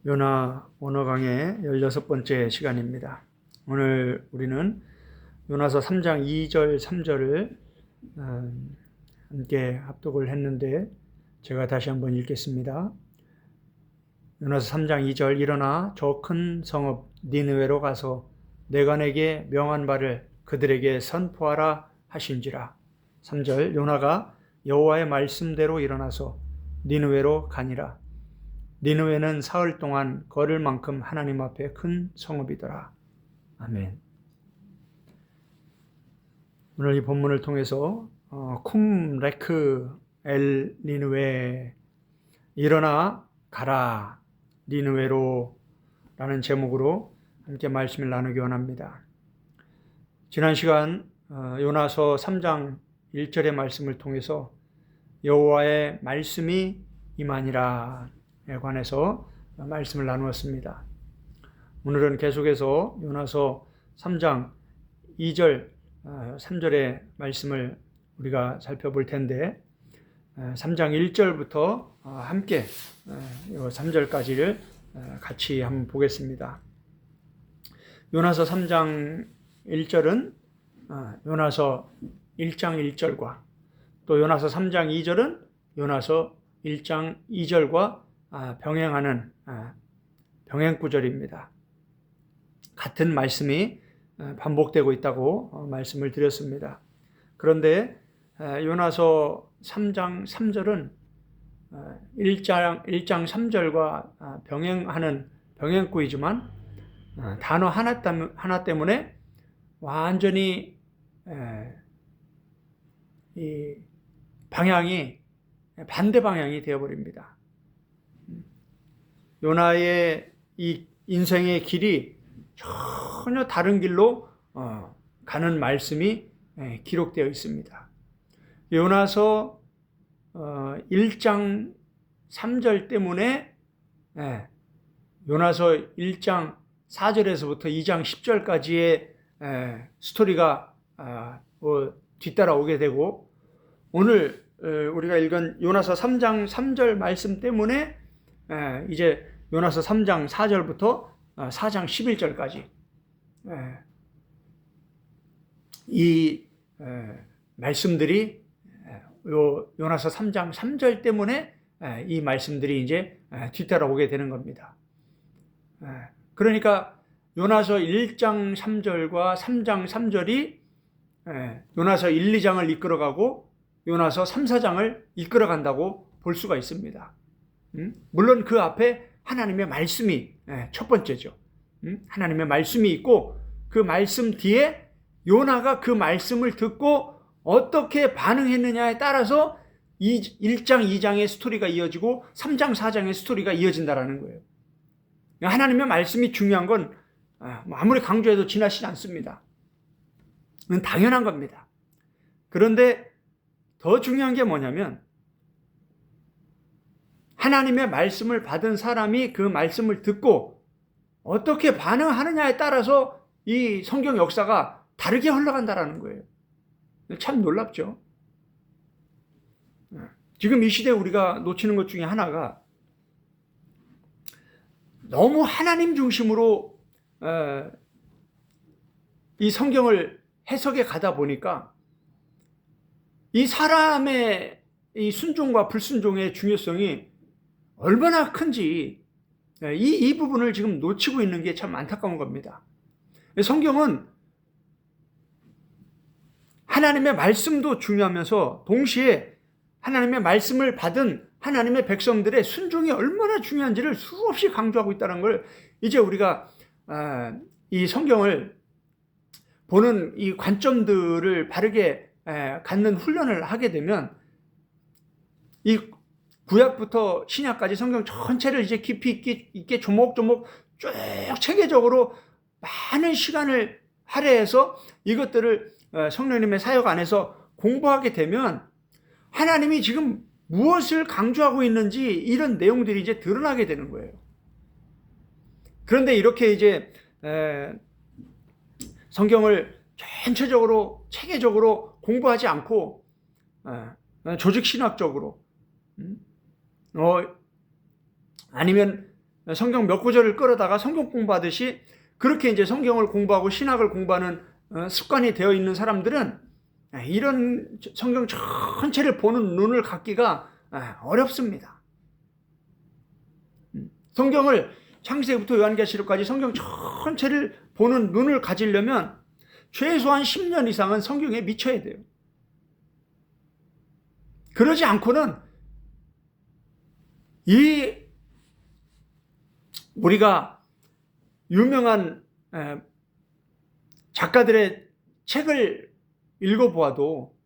요나 언어 강의 16번째 시간입니다. 오늘 우리는 요나서 3장 2절 3절을 함께 합독을 했는데 제가 다시 한번 읽겠습니다. 요나서 3장 2절 일어나 저 큰 성읍 니느웨로 가서 내가 내게 명한 바를 그들에게 선포하라 하신지라. 3절 요나가 여호와의 말씀대로 일어나서 니느웨로 가니라. 니느웨는 사흘 동안 걸을 만큼 하나님 앞에 큰 성읍이더라. 아멘. 오늘 이 본문을 통해서 쿰 레크 엘 니느웨 일어나 가라 니느웨로 라는 제목으로 함께 말씀을 나누기 원합니다. 지난 시간 요나서 3장 1절의 말씀을 통해서 여호와의 말씀이 임하니라 에 관해서 말씀을 나누었습니다. 오늘은 계속해서 요나서 3장 2절, 3절의 말씀을 우리가 살펴볼 텐데 3장 1절부터 함께 3절까지를 같이 한번 보겠습니다. 요나서 3장 1절은 요나서 1장 1절과 또 요나서 3장 2절은 요나서 1장 2절과 병행하는 병행구절입니다. 같은 말씀이 반복되고 있다고 말씀을 드렸습니다. 그런데 요나서 3장 3절은 1장 3절과 병행하는 병행구이지만 단어 하나 때문에 완전히 이 방향이 반대 방향이 되어버립니다. 요나의 이 인생의 길이 전혀 다른 길로 가는 말씀이 기록되어 있습니다. 요나서 1장 3절 때문에 요나서 1장 4절에서부터 2장 10절까지의 스토리가 뒤따라오게 되고 오늘 우리가 읽은 요나서 3장 3절 말씀 때문에 이제 요나서 3장 4절부터 4장 11절까지 이 말씀들이 요나서 3장 3절 때문에 이 말씀들이 이제 뒤따라오게 되는 겁니다. 그러니까 요나서 1장 3절과 3장 3절이 요나서 1, 2장을 이끌어가고 요나서 3, 4장을 이끌어간다고 볼 수가 있습니다. 물론 그 앞에 하나님의 말씀이 첫 번째죠. 하나님의 말씀이 있고 그 말씀 뒤에 요나가 그 말씀을 듣고 어떻게 반응했느냐에 따라서 1장, 2장의 스토리가 이어지고 3장, 4장의 스토리가 이어진다는 거예요. 하나님의 말씀이 중요한 건 아무리 강조해도 지나치지 않습니다. 그건 당연한 겁니다. 그런데 더 중요한 게 뭐냐면 하나님의 말씀을 받은 사람이 그 말씀을 듣고 어떻게 반응하느냐에 따라서 이 성경 역사가 다르게 흘러간다는 거예요. 참 놀랍죠. 지금 이 시대에 우리가 놓치는 것 중에 하나가 너무 하나님 중심으로 이 성경을 해석해 가다 보니까 이 사람의 이 순종과 불순종의 중요성이 얼마나 큰지 이 부분을 지금 놓치고 있는 게 참 안타까운 겁니다. 성경은 하나님의 말씀도 중요하면서 동시에 하나님의 말씀을 받은 하나님의 백성들의 순종이 얼마나 중요한지를 수없이 강조하고 있다는 걸 이제 우리가 이 성경을 보는 이 관점들을 바르게 갖는 훈련을 하게 되면 이 구약부터 신약까지 성경 전체를 이제 깊이 있게 조목조목 쭉 체계적으로 많은 시간을 할애해서 이것들을 성령님의 사역 안에서 공부하게 되면 하나님이 지금 무엇을 강조하고 있는지 이런 내용들이 이제 드러나게 되는 거예요. 그런데 이렇게 이제 성경을 전체적으로 체계적으로 공부하지 않고 조직신학적으로 아니면 성경 몇 구절을 끌어다가 성경 공부하듯이 그렇게 이제 성경을 공부하고 신학을 공부하는 습관이 되어 있는 사람들은 이런 성경 전체를 보는 눈을 갖기가 어렵습니다. 성경을 창세기부터 요한계시록까지 성경 전체를 보는 눈을 가지려면 최소한 10년 이상은 성경에 미쳐야 돼요. 그러지 않고는 우리가 유명한 작가들의 책을 읽어보아도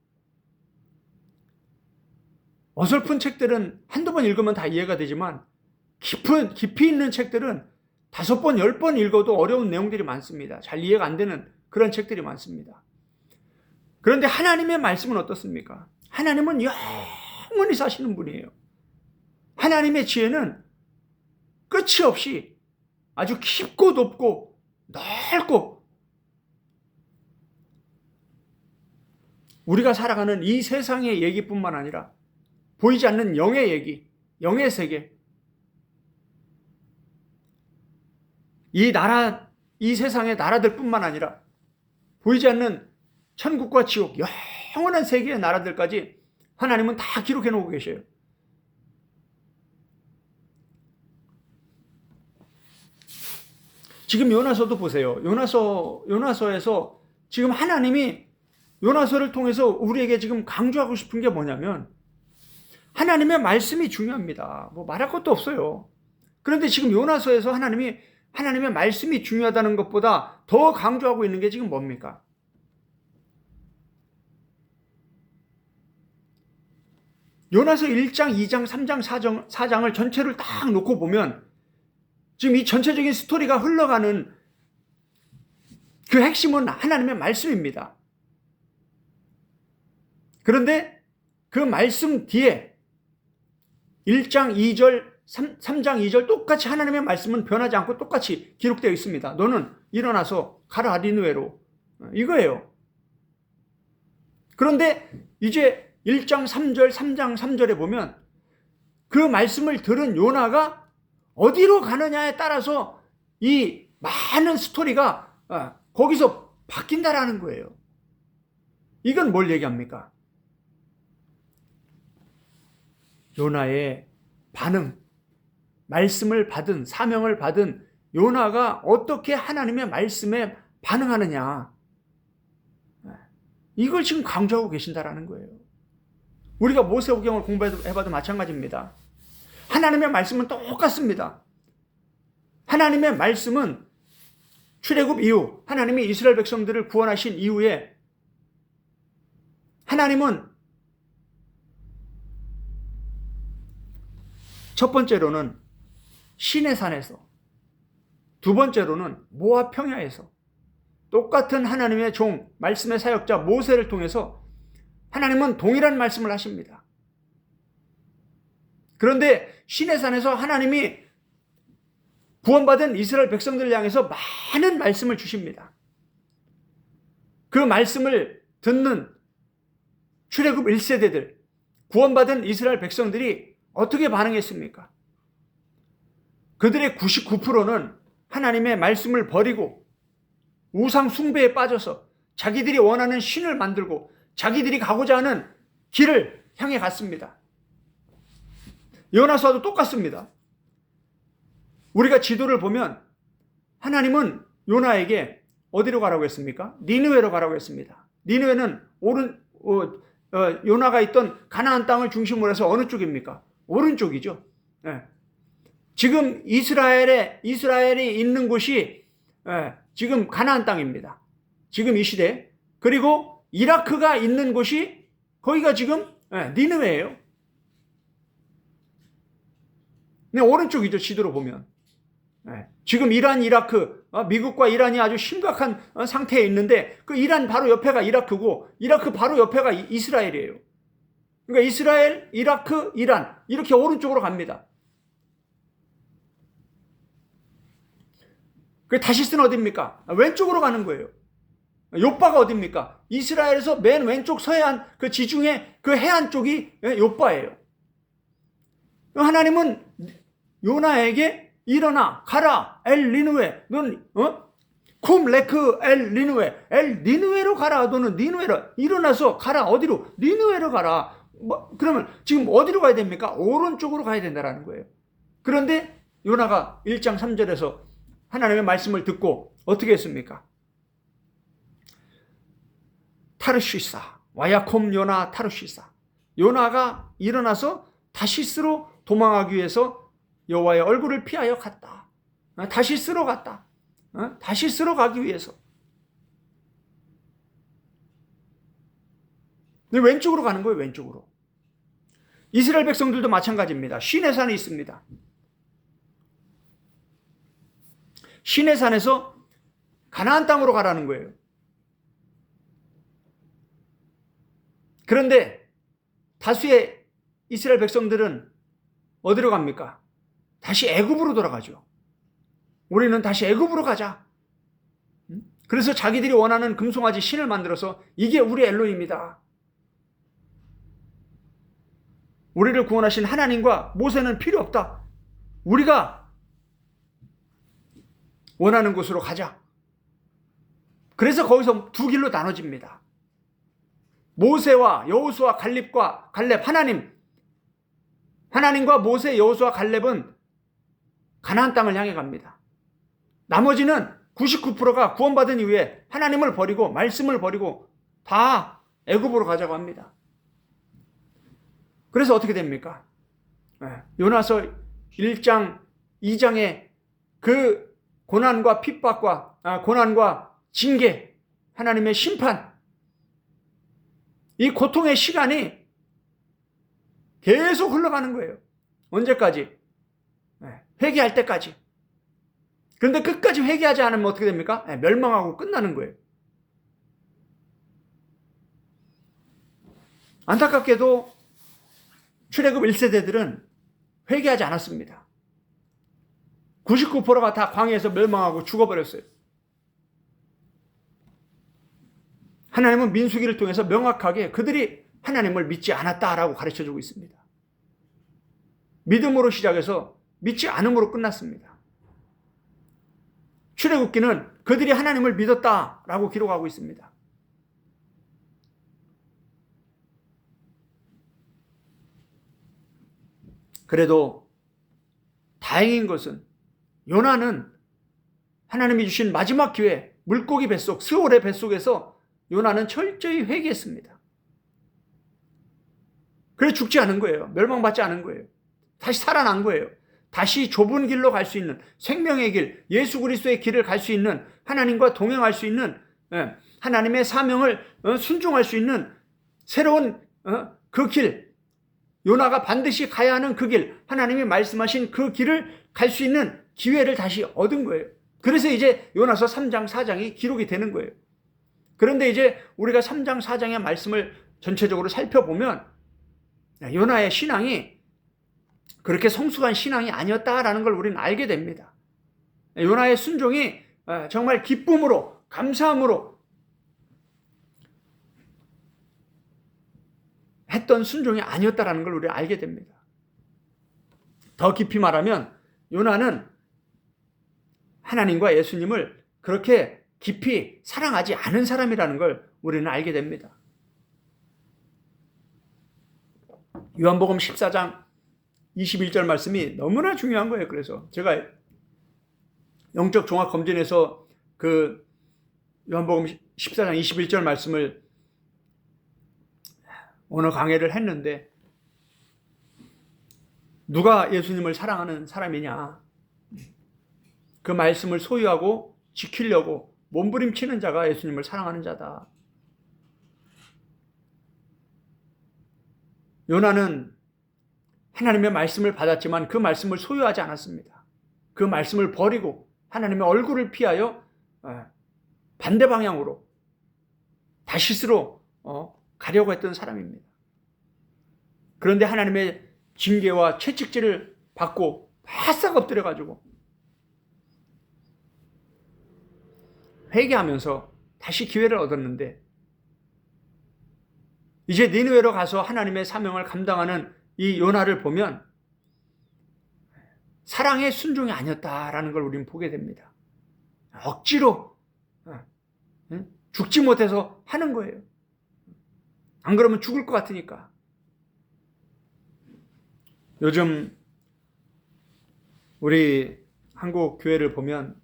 어설픈 책들은 한두 번 읽으면 다 이해가 되지만 깊이 있는 책들은 5번, 10번 읽어도 어려운 내용들이 많습니다. 잘 이해가 안 되는 그런 책들이 많습니다. 그런데 하나님의 말씀은 어떻습니까? 하나님은 영원히 사시는 분이에요. 하나님의 지혜는 끝이 없이 아주 깊고 높고 넓고 우리가 살아가는 이 세상의 얘기뿐만 아니라 보이지 않는 영의 얘기, 영의 세계, 이 세상의 나라들뿐만 아니라 보이지 않는 천국과 지옥, 영원한 세계의 나라들까지 하나님은 다 기록해 놓고 계셔요. 지금 요나서도 보세요. 요나서에서 지금 하나님이 요나서를 통해서 우리에게 지금 강조하고 싶은 게 뭐냐면 하나님의 말씀이 중요합니다. 뭐 말할 것도 없어요. 그런데 지금 요나서에서 하나님의 말씀이 중요하다는 것보다 더 강조하고 있는 게 지금 뭡니까? 요나서 1장, 2장, 3장, 4장을 전체를 딱 놓고 보면 지금 이 전체적인 스토리가 흘러가는 그 핵심은 하나님의 말씀입니다. 그런데 그 말씀 뒤에 1장 2절, 3장 2절 똑같이 하나님의 말씀은 변하지 않고 똑같이 기록되어 있습니다. 너는 일어나서 가라 니느웨로. 이거예요. 그런데 이제 1장 3절, 3장 3절에 보면 그 말씀을 들은 요나가 어디로 가느냐에 따라서 이 많은 스토리가 거기서 바뀐다라는 거예요. 이건 뭘 얘기합니까? 요나의 반응, 말씀을 받은, 사명을 받은 요나가 어떻게 하나님의 말씀에 반응하느냐, 이걸 지금 강조하고 계신다라는 거예요. 우리가 모세오경을 공부해봐도 마찬가지입니다. 하나님의 말씀은 똑같습니다. 하나님의 말씀은 출애굽 이후 하나님이 이스라엘 백성들을 구원하신 이후에 하나님은 첫 번째로는 시내산에서, 두 번째로는 모압 평야에서 똑같은 하나님의 종, 말씀의 사역자 모세를 통해서 하나님은 동일한 말씀을 하십니다. 그런데 시내산에서 하나님이 구원받은 이스라엘 백성들을 향해서 많은 말씀을 주십니다. 그 말씀을 듣는 출애굽 1세대들, 구원받은 이스라엘 백성들이 어떻게 반응했습니까? 그들의 99%는 하나님의 말씀을 버리고 우상 숭배에 빠져서 자기들이 원하는 신을 만들고 자기들이 가고자 하는 길을 향해 갔습니다. 요나서와도 똑같습니다. 우리가 지도를 보면 하나님은 요나에게 어디로 가라고 했습니까? 니느웨로 가라고 했습니다. 니느웨는 요나가 있던 가나안 땅을 중심으로 해서 어느 쪽입니까? 오른쪽이죠. 네. 지금 이스라엘이 있는 곳이 지금 가나안 땅입니다. 지금 이 시대. 그리고 이라크가 있는 곳이 거기가 지금 니느웨예요. 네, 오른쪽이죠. 지도로 보면. 지금 이란, 이라크, 미국과 이란이 아주 심각한 상태에 있는데 그 이란 바로 옆에가 이라크고 이라크 바로 옆에가 이스라엘이에요. 그러니까 이스라엘, 이라크, 이란 이렇게 오른쪽으로 갑니다. 그 다시스는 어디입니까? 왼쪽으로 가는 거예요. 요바가 어디입니까? 이스라엘에서 맨 왼쪽 서해안 그 지중해 그 해안 쪽이 요바예요. 하나님은 요나에게 일어나 가라 엘 니느웨 너는 쿰 레크 엘 니느웨 엘 니느웨로 가라 너는 니느웨로 일어나서 가라 어디로 니느웨로 가라 그러면 지금 어디로 가야 됩니까? 오른쪽으로 가야 된다라는 거예요. 그런데 요나가 1장 3절에서 하나님의 말씀을 듣고 어떻게 했습니까? 타르시사 와야콤 요나 타르시사 요나가 일어나서 다시스로 도망하기 위해서 여호와의 얼굴을 피하여 갔다. 다시스로 갔다. 다시스로 가기 위해서. 근데 왼쪽으로 가는 거예요. 왼쪽으로. 이스라엘 백성들도 마찬가지입니다. 시내산이 있습니다. 시내산에서 가나안 땅으로 가라는 거예요. 그런데 다수의 이스라엘 백성들은 어디로 갑니까? 다시 애굽으로 돌아가죠. 우리는 다시 애굽으로 가자. 그래서 자기들이 원하는 금송아지 신을 만들어서 이게 우리 엘로힘이다. 우리를 구원하신 하나님과 모세는 필요 없다. 우리가 원하는 곳으로 가자. 그래서 거기서 두 길로 나눠집니다. 모세와 여호수아 갈렙과 갈렙 하나님과 모세 여호수아 갈렙은 가나안 땅을 향해 갑니다. 나머지는 99%가 구원받은 이후에 하나님을 버리고 말씀을 버리고 다 애굽으로 가자고 합니다. 그래서 어떻게 됩니까? 요나서 1장 2장에 그 고난과 핍박과 고난과 징계 하나님의 심판 이 고통의 시간이 계속 흘러가는 거예요. 언제까지? 회개할 때까지. 그런데 끝까지 회개하지 않으면 어떻게 됩니까? 멸망하고 끝나는 거예요. 안타깝게도 출애굽 1세대들은 회개하지 않았습니다. 99%가 다 광야에서 멸망하고 죽어버렸어요. 하나님은 민수기를 통해서 명확하게 그들이 하나님을 믿지 않았다라고 가르쳐주고 있습니다. 믿음으로 시작해서 믿지 않음으로 끝났습니다. 출애굽기는 그들이 하나님을 믿었다라고 기록하고 있습니다. 그래도 다행인 것은 요나는 하나님이 주신 마지막 기회 물고기 뱃속 스올의 뱃속에서 요나는 철저히 회개했습니다. 그래서 죽지 않은 거예요. 멸망받지 않은 거예요. 다시 살아난 거예요. 다시 좁은 길로 갈 수 있는 생명의 길, 예수 그리스도의 길을 갈 수 있는 하나님과 동행할 수 있는 하나님의 사명을 순종할 수 있는 새로운 그 길, 요나가 반드시 가야 하는 그 길, 하나님이 말씀하신 그 길을 갈 수 있는 기회를 다시 얻은 거예요. 그래서 이제 요나서 3장, 4장이 기록이 되는 거예요. 그런데 이제 우리가 3장, 4장의 말씀을 전체적으로 살펴보면 요나의 신앙이 그렇게 성숙한 신앙이 아니었다라는 걸 우리는 알게 됩니다. 요나의 순종이 정말 기쁨으로, 감사함으로 했던 순종이 아니었다라는 걸 우리가 알게 됩니다. 더 깊이 말하면 요나는 하나님과 예수님을 그렇게 깊이 사랑하지 않은 사람이라는 걸 우리는 알게 됩니다. 요한복음 14장 21절 말씀이 너무나 중요한 거예요. 그래서 제가 영적 종합 검진에서 그 요한복음 14장 21절 말씀을 오늘 강해를 했는데 누가 예수님을 사랑하는 사람이냐? 그 말씀을 소유하고 지키려고 몸부림치는 자가 예수님을 사랑하는 자다. 요나는 하나님의 말씀을 받았지만 그 말씀을 소유하지 않았습니다. 그 말씀을 버리고 하나님의 얼굴을 피하여 반대 방향으로 다시스로 가려고 했던 사람입니다. 그런데 하나님의 징계와 채찍질을 받고 바싹 엎드려가지고 회개하면서 다시 기회를 얻었는데 이제 니느웨로 가서 하나님의 사명을 감당하는 이 요나를 보면 사랑의 순종이 아니었다라는 걸 우리는 보게 됩니다. 억지로 죽지 못해서 하는 거예요. 안 그러면 죽을 것 같으니까. 요즘 우리 한국 교회를 보면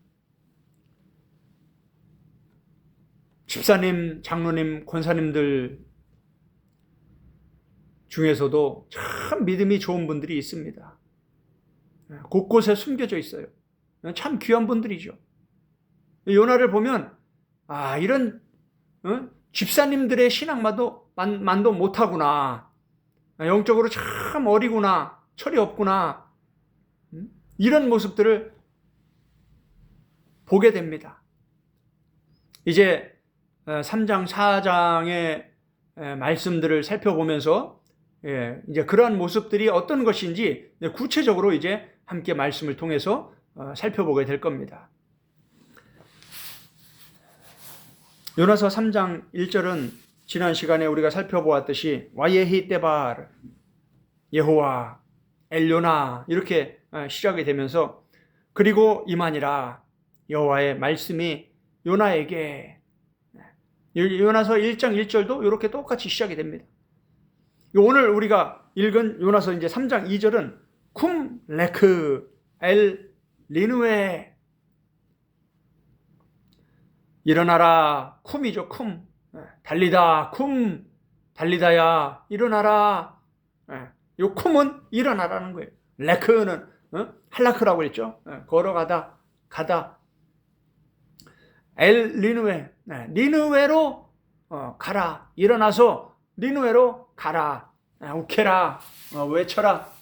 집사님, 장로님, 권사님들 중에서도 참 믿음이 좋은 분들이 있습니다. 곳곳에 숨겨져 있어요. 참 귀한 분들이죠. 요나를 보면 이런 집사님들의 신앙만도 못하구나. 영적으로 참 어리구나. 철이 없구나. 이런 모습들을 보게 됩니다. 이제 3장, 4장의 말씀들을 살펴보면서 이제 그러한 모습들이 어떤 것인지 구체적으로 이제 함께 말씀을 통해서 살펴보게 될 겁니다. 요나서 3장 1절은 지난 시간에 우리가 살펴보았듯이 와예히 때발 여호와 엘요나 이렇게 시작이 되면서 그리고 이만이라 여호와의 말씀이 요나에게 요나서 1장 1절도 이렇게 똑같이 시작이 됩니다. 오늘 우리가 읽은 요나서 이제 3장 2절은 쿰 레크 엘 리누에 일어나라 쿰이죠. 쿰 달리다 쿰 달리다야 일어나라. 요 쿰은 일어나라는 거예요. 레크는 할라크라고 그랬죠. 걸어가다 가다. 엘 리누에 니느웨로 가라. 일어나서 니느웨로 가라. 우케라 외쳐라.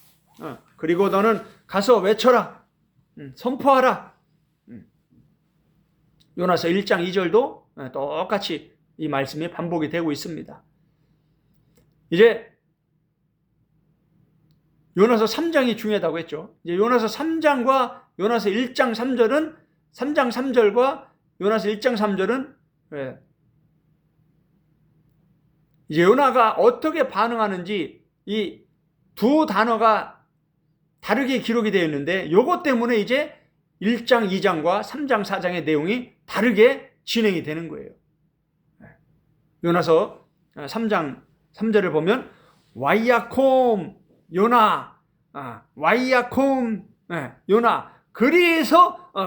그리고 너는 가서 외쳐라. 선포하라. 요나서 1장 2절도 똑같이 이 말씀이 반복이 되고 있습니다. 이제 요나서 3장이 중요하다고 했죠. 이제 요나서 3장과 요나서 1장 3절은 3장 3절과 요나서 1장 3절은 이제 요나가 어떻게 반응하는지 이 두 단어가 다르게 기록이 되어 있는데 요것 때문에 이제 1장 2장과 3장 4장의 내용이 다르게 진행이 되는 거예요. 요나서 3장 3절을 보면 와이야콤 요나 와이야콤 요나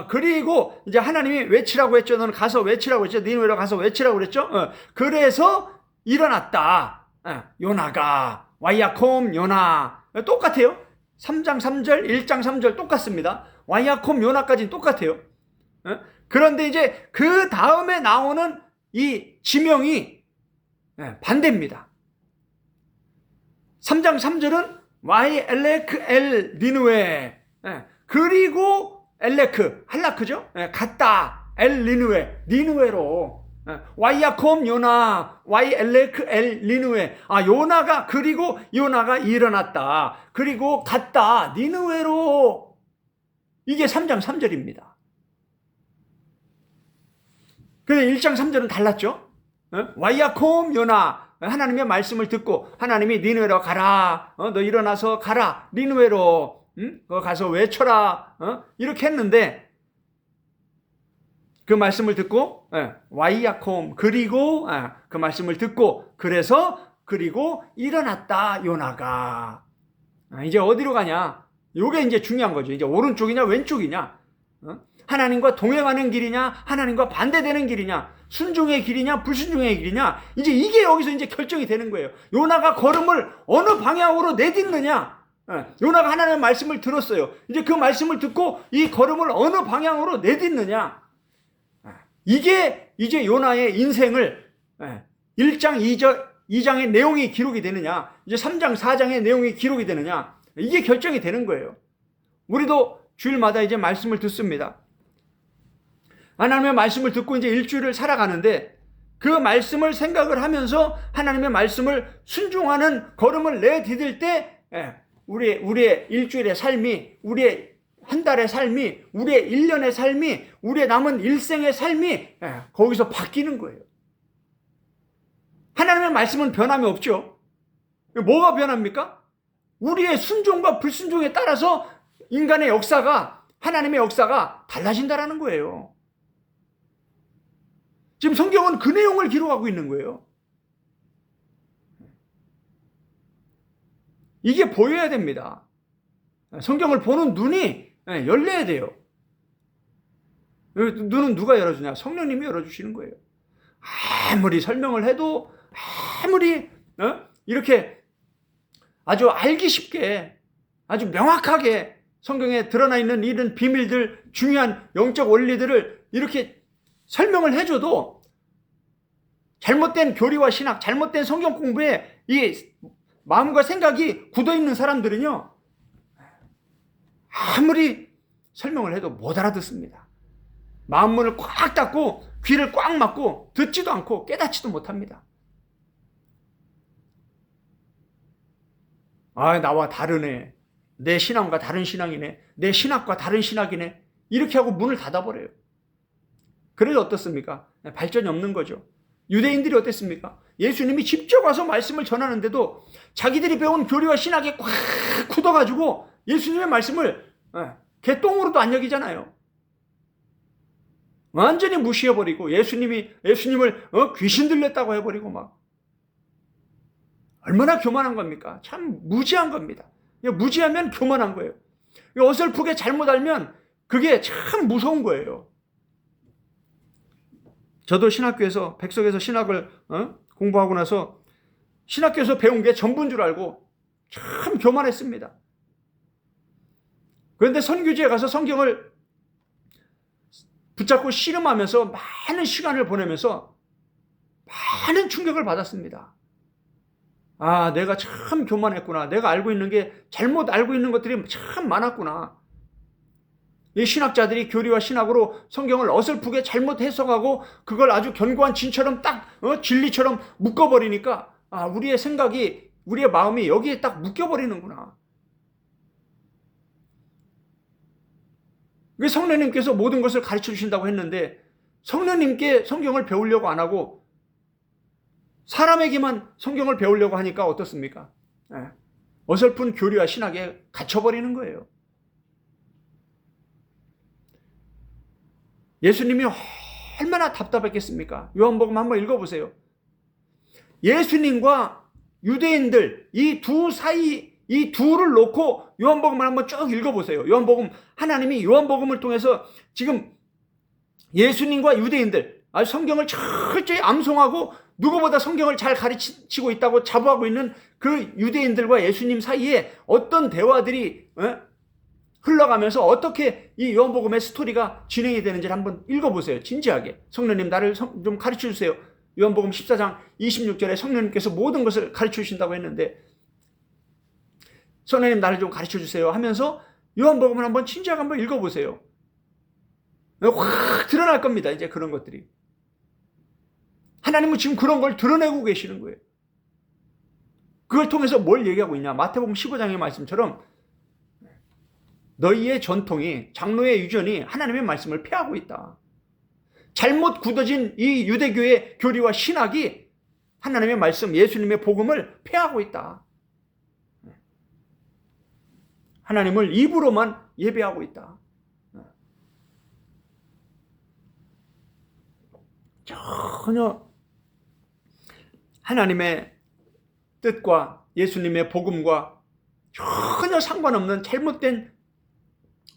그리고 이제 하나님이 외치라고 했죠. 너는 가서 외치라고 했죠. 니느웨로 가서 외치라고 그랬죠. 그래서 일어났다. 요나가 와이야콤 요나 똑같아요. 3장 3절 1장 3절 똑같습니다. 와이야콤 요나까지는 똑같아요. 그런데 이제 그 다음에 나오는 이 지명이 반대입니다. 3장 3절은 와이 엘레크 엘 니느웨 그리고 엘레크 할라크죠. 갔다 엘 니느웨 니느웨로 와이야콤 요나 와이 엘레크 엘 니느웨 요나가 그리고 요나가 일어났다. 그리고 갔다 니느웨로. 이게 3장 3절입니다. 근데 1장 3절은 달랐죠. 와이야콤 요나 하나님의 말씀을 듣고 하나님이 니느웨로 가라. 너 일어나서 가라. 니느웨로 가서 외쳐라. 이렇게 했는데 그 말씀을 듣고 와이야콤 그리고 그 말씀을 듣고 그리고 일어났다 요나가. 이제 어디로 가냐? 요게 이제 중요한 거죠. 이제 오른쪽이냐 왼쪽이냐? 하나님과 동행하는 길이냐 하나님과 반대되는 길이냐? 순종의 길이냐 불순종의 길이냐? 이제 이게 여기서 이제 결정이 되는 거예요. 요나가 걸음을 어느 방향으로 내딛느냐? 요나가 하나님의 말씀을 들었어요. 이제 그 말씀을 듣고 이 걸음을 어느 방향으로 내딛느냐? 이게 이제 요나의 인생을 1장 2장의 내용이 기록이 되느냐, 이제 3장 4장의 내용이 기록이 되느냐, 이게 결정이 되는 거예요. 우리도 주일마다 이제 말씀을 듣습니다. 하나님의 말씀을 듣고 이제 일주일을 살아가는데 그 말씀을 생각을 하면서 하나님의 말씀을 순종하는 걸음을 내디딜 때 우리의 일주일의 삶이, 우리의 한 달의 삶이, 우리의 1년의 삶이, 우리의 남은 일생의 삶이 거기서 바뀌는 거예요. 하나님의 말씀은 변함이 없죠. 뭐가 변합니까? 우리의 순종과 불순종에 따라서 인간의 역사가, 하나님의 역사가 달라진다라는 거예요. 지금 성경은 그 내용을 기록하고 있는 거예요. 이게 보여야 됩니다. 성경을 보는 눈이 열려야 돼요. 눈은 누가 열어주냐? 성령님이 열어주시는 거예요. 아무리 설명을 해도, 아무리 이렇게 아주 알기 쉽게, 아주 명확하게 성경에 드러나 있는 이런 비밀들, 중요한 영적 원리들을 이렇게 설명을 해줘도 잘못된 교리와 신학, 잘못된 성경 공부에 이 마음과 생각이 굳어있는 사람들은요, 아무리 설명을 해도 못 알아듣습니다. 마음문을 꽉 닫고 귀를 꽉 막고 듣지도 않고 깨닫지도 못합니다. 아, 나와 다르네. 내 신앙과 다른 신앙이네. 내 신학과 다른 신학이네. 이렇게 하고 문을 닫아버려요. 그래서 어떻습니까? 발전이 없는 거죠. 유대인들이 어땠습니까? 예수님이 직접 와서 말씀을 전하는데도 자기들이 배운 교리와 신학에 꽉 굳어가지고 예수님의 말씀을 개똥으로도 안 여기잖아요. 완전히 무시해버리고 예수님을 귀신 들렸다고 해버리고 막. 얼마나 교만한 겁니까? 참 무지한 겁니다. 무지하면 교만한 거예요. 어설프게 잘못 알면 그게 참 무서운 거예요. 저도 신학교에서, 백석에서 신학을 공부하고 나서 신학교에서 배운 게 전부인 줄 알고 참 교만했습니다. 그런데 선교지에 가서 성경을 붙잡고 씨름하면서 많은 시간을 보내면서 많은 충격을 받았습니다. 아, 내가 참 교만했구나. 내가 알고 있는 게, 잘못 알고 있는 것들이 참 많았구나. 이 신학자들이 교리와 신학으로 성경을 어설프게 잘못 해석하고 그걸 아주 견고한 진처럼 딱 진리처럼 묶어버리니까, 아, 우리의 생각이, 우리의 마음이 여기에 딱 묶여버리는구나. 성령님께서 모든 것을 가르쳐 주신다고 했는데 성령님께 성경을 배우려고 안 하고 사람에게만 성경을 배우려고 하니까 어떻습니까? 어설픈 교리와 신학에 갇혀버리는 거예요. 예수님이 얼마나 답답했겠습니까? 요한복음 한번 읽어보세요. 예수님과 유대인들, 이 둘을 놓고 요한복음을 한번 쭉 읽어보세요. 요한복음, 하나님이 요한복음을 통해서 지금 예수님과 유대인들, 성경을 철저히 암송하고 누구보다 성경을 잘 가르치고 있다고 자부하고 있는 그 유대인들과 예수님 사이에 어떤 대화들이 흘러가면서 어떻게 이 요한복음의 스토리가 진행이 되는지를 한번 읽어보세요. 진지하게. 성령님 나를 좀 가르쳐 주세요. 요한복음 14장 26절에 성령님께서 모든 것을 가르쳐 주신다고 했는데 성령님 나를 좀 가르쳐 주세요 하면서 요한복음을 한번 진지하게 한번 읽어보세요. 확 드러날 겁니다. 이제 그런 것들이. 하나님은 지금 그런 걸 드러내고 계시는 거예요. 그걸 통해서 뭘 얘기하고 있냐. 마태복음 15장의 말씀처럼 너희의 전통이, 장로의 유전이 하나님의 말씀을 폐하고 있다. 잘못 굳어진 이 유대교의 교리와 신학이 하나님의 말씀, 예수님의 복음을 폐하고 있다. 하나님을 입으로만 예배하고 있다. 전혀 하나님의 뜻과 예수님의 복음과 전혀 상관없는 잘못된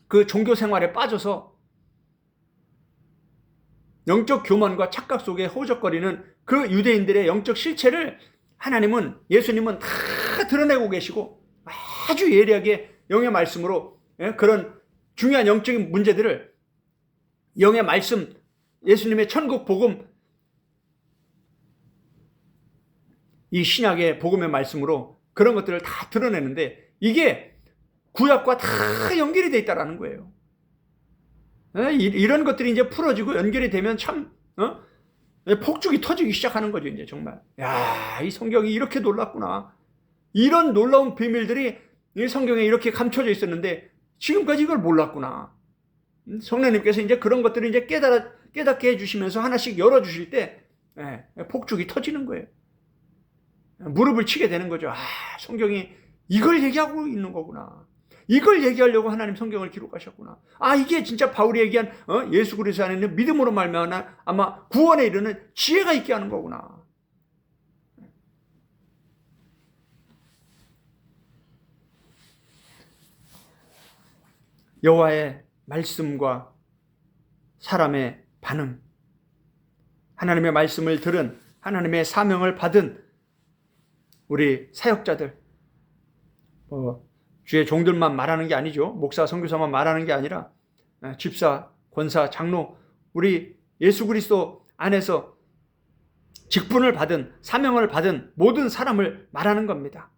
그 종교 생활에 빠져서 영적 교만과 착각 속에 허우적거리는 그 유대인들의 영적 실체를 하나님은, 예수님은 다 드러내고 계시고 아주 예리하게 영의 말씀으로 그런 중요한 영적인 문제들을 영의 말씀, 예수님의 천국 복음, 이 신약의 복음의 말씀으로 그런 것들을 다 드러내는데 이게 구약과 다 연결이 돼 있다라는 거예요. 이런 것들이 이제 풀어지고 연결이 되면 참 폭죽이 터지기 시작하는 거죠. 이제 정말 야, 이 성경이 이렇게 놀랍구나. 이런 놀라운 비밀들이 이 성경에 이렇게 감춰져 있었는데 지금까지 이걸 몰랐구나. 성령님께서 이제 그런 것들을 이제 깨닫게 해주시면서 하나씩 열어주실 때 폭죽이 터지는 거예요. 무릎을 치게 되는 거죠. 아, 성경이 이걸 얘기하고 있는 거구나. 이걸 얘기하려고 하나님 성경을 기록하셨구나. 이게 진짜 바울이 얘기한 예수 그리스도 안에 있는 믿음으로 말미암아 아마 구원에 이르는 지혜가 있게 하는 거구나. 여호와의 말씀과 사람의 반응, 하나님의 말씀을 들은, 하나님의 사명을 받은 우리 사역자들, 주의 종들만 말하는 게 아니죠. 목사, 선교사만 말하는 게 아니라 집사, 권사, 장로, 우리 예수 그리스도 안에서 직분을 받은, 사명을 받은 모든 사람을 말하는 겁니다.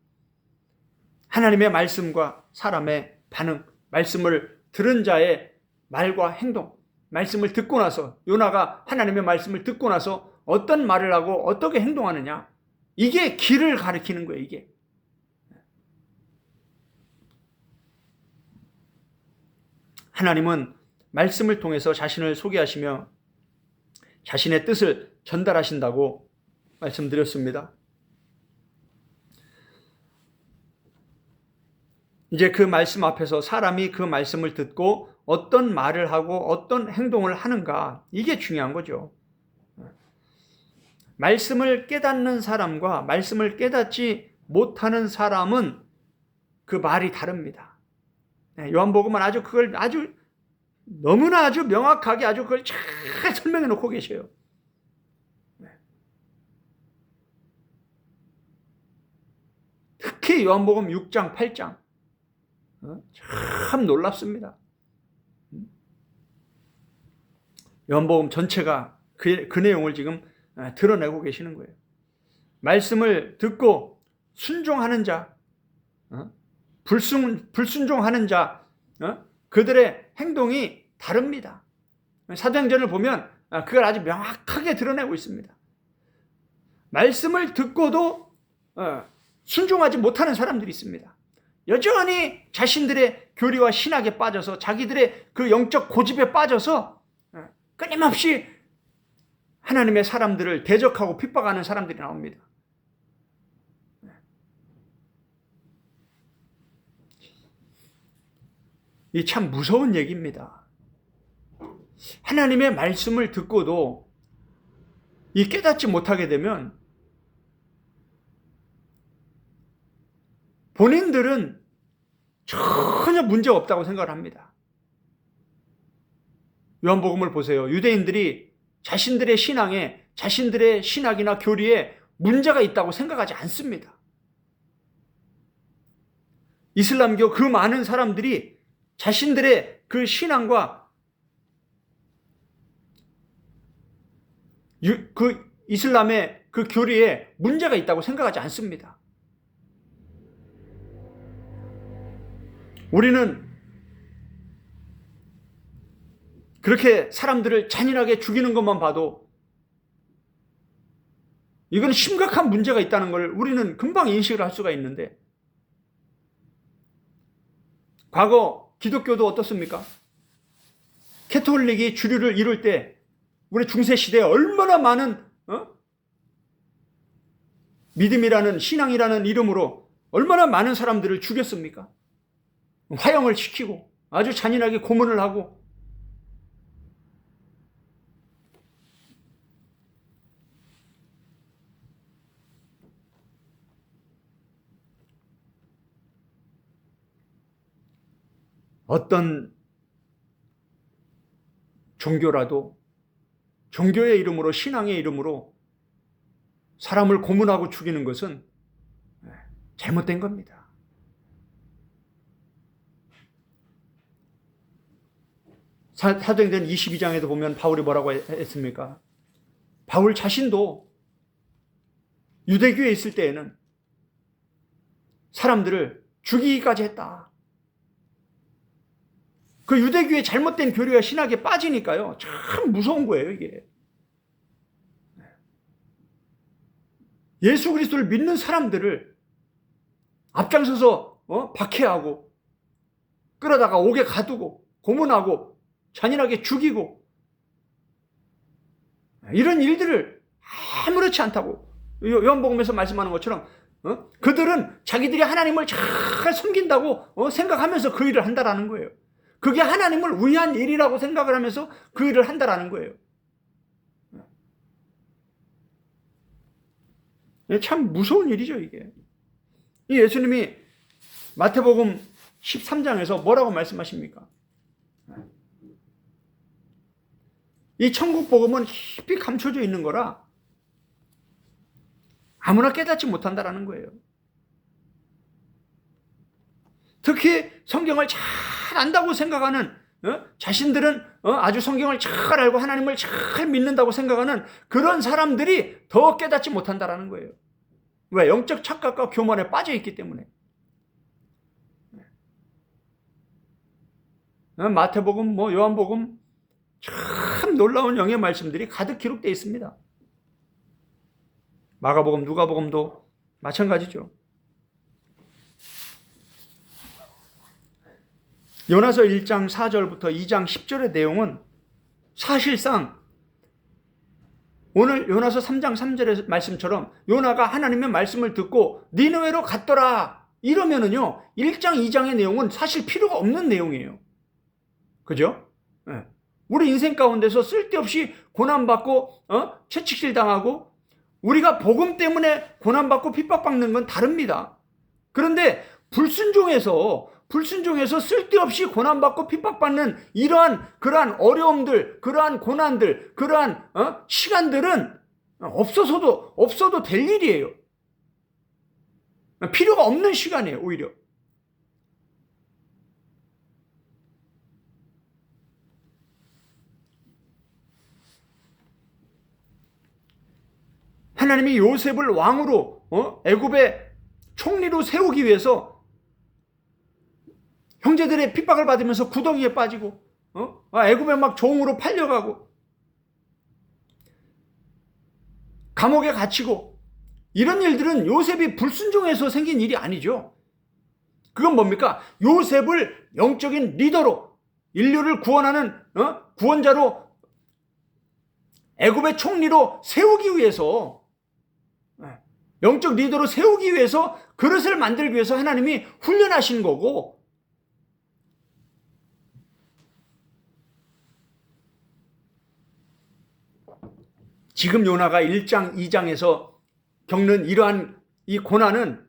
하나님의 말씀과 사람의 반응, 말씀을 들은 자의 말과 행동, 말씀을 듣고 나서, 요나가 하나님의 말씀을 듣고 나서 어떤 말을 하고 어떻게 행동하느냐, 이게 길을 가리키는 거예요. 이게 하나님은 말씀을 통해서 자신을 소개하시며 자신의 뜻을 전달하신다고 말씀드렸습니다. 이제 그 말씀 앞에서 사람이 그 말씀을 듣고 어떤 말을 하고 어떤 행동을 하는가, 이게 중요한 거죠. 말씀을 깨닫는 사람과 말씀을 깨닫지 못하는 사람은 그 말이 다릅니다. 요한복음은 그걸 너무나 명확하게 그걸 잘 설명해 놓고 계셔요. 특히 요한복음 6장, 8장 참 놀랍습니다. 요한복음 전체가 그 내용을 지금 드러내고 계시는 거예요. 말씀을 듣고 순종하는 자, 불순종하는 자, 그들의 행동이 다릅니다. 사도행전을 보면 그걸 아주 명확하게 드러내고 있습니다. 말씀을 듣고도 순종하지 못하는 사람들이 있습니다. 여전히 자신들의 교리와 신학에 빠져서, 자기들의 그 영적 고집에 빠져서 끊임없이 하나님의 사람들을 대적하고 핍박하는 사람들이 나옵니다. 이 참 무서운 얘기입니다. 하나님의 말씀을 듣고도 이 깨닫지 못하게 되면 본인들은 전혀 문제 없다고 생각을 합니다. 요한복음을 보세요. 유대인들이 자신들의 신앙에, 자신들의 신학이나 교리에 문제가 있다고 생각하지 않습니다. 이슬람교 그 많은 사람들이 자신들의 그 신앙과 그 이슬람의 그 교리에 문제가 있다고 생각하지 않습니다. 우리는 그렇게 사람들을 잔인하게 죽이는 것만 봐도 이건 심각한 문제가 있다는 걸 우리는 금방 인식을 할 수가 있는데, 과거 기독교도 어떻습니까? 캐톨릭이 주류를 이룰 때 우리 중세시대에 얼마나 많은 믿음이라는, 신앙이라는 이름으로 얼마나 많은 사람들을 죽였습니까? 화형을 시키고 아주 잔인하게 고문을 하고. 어떤 종교라도 종교의 이름으로, 신앙의 이름으로 사람을 고문하고 죽이는 것은 잘못된 겁니다. 사도행전 22장에도 보면 바울이 뭐라고 했습니까? 바울 자신도 유대교에 있을 때에는 사람들을 죽이기까지 했다. 그 유대교의 잘못된 교리와 신학에 빠지니까요, 참 무서운 거예요, 이게. 예수 그리스도를 믿는 사람들을 앞장서서 박해하고 끌어다가 옥에 가두고 고문하고 잔인하게 죽이고, 이런 일들을 아무렇지 않다고 요한복음에서 말씀하는 것처럼 그들은 자기들이 하나님을 잘 섬긴다고 생각하면서 그 일을 한다라는 거예요. 그게 하나님을 위한 일이라고 생각을 하면서 그 일을 한다라는 거예요. 참 무서운 일이죠, 이게. 이 예수님이 마태복음 13장에서 뭐라고 말씀하십니까? 이 천국 복음은 깊이 감춰져 있는 거라 아무나 깨닫지 못한다라는 거예요. 특히 성경을 잘 안다고 생각하는 자신들은 아주 성경을 잘 알고 하나님을 잘 믿는다고 생각하는 그런 사람들이 더 깨닫지 못한다라는 거예요. 왜? 영적 착각과 교만에 빠져 있기 때문에. 마태복음, 요한복음 참 놀라운 영의 말씀들이 가득 기록되어 있습니다. 마가복음, 누가복음도 마찬가지죠. 요나서 1장 4절부터 2장 10절의 내용은 사실상 오늘 요나서 3장 3절의 말씀처럼 요나가 하나님의 말씀을 듣고 니느웨로 갔더라 이러면은요 1장 2장의 내용은 사실 필요가 없는 내용이에요. 그죠? 네. 우리 인생 가운데서 쓸데없이 고난받고 채찍질 당하고 우리가 복음 때문에 고난받고 핍박받는 건 다릅니다. 그런데 불순종해서 쓸데없이 고난받고 핍박받는 그러한 어려움들, 그러한 고난들, 그러한 시간들은 없어도 될 일이에요. 필요가 없는 시간이에요, 오히려. 하나님이 요셉을 왕으로 애굽의 총리로 세우기 위해서 형제들의 핍박을 받으면서 구덩이에 빠지고 애굽에 막 종으로 팔려가고 감옥에 갇히고 이런 일들은 요셉이 불순종해서 생긴 일이 아니죠. 그건 뭡니까? 요셉을 영적인 리더로 인류를 구원하는 구원자로 애굽의 총리로 세우기 위해서 영적 리더로 세우기 위해서 그릇을 만들기 위해서 하나님이 훈련하신 거고 지금 요나가 1장, 2장에서 겪는 이러한 이 고난은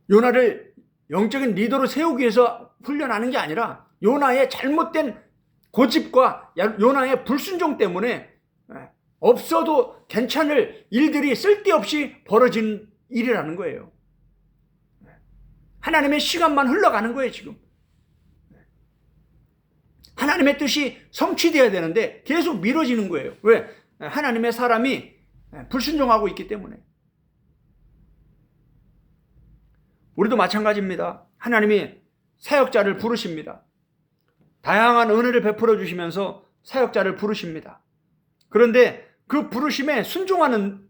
요나를 영적인 리더로 세우기 위해서 훈련하는 게 아니라 요나의 잘못된 고집과 요나의 불순종 때문에 없어도 괜찮을 일들이 쓸데없이 벌어진 일이라는 거예요. 하나님의 시간만 흘러가는 거예요, 지금. 하나님의 뜻이 성취되어야 되는데 계속 미뤄지는 거예요. 왜? 하나님의 사람이 불순종하고 있기 때문에. 우리도 마찬가지입니다. 하나님이 사역자를 부르십니다. 다양한 은혜를 베풀어 주시면서 사역자를 부르십니다. 그런데 그 부르심에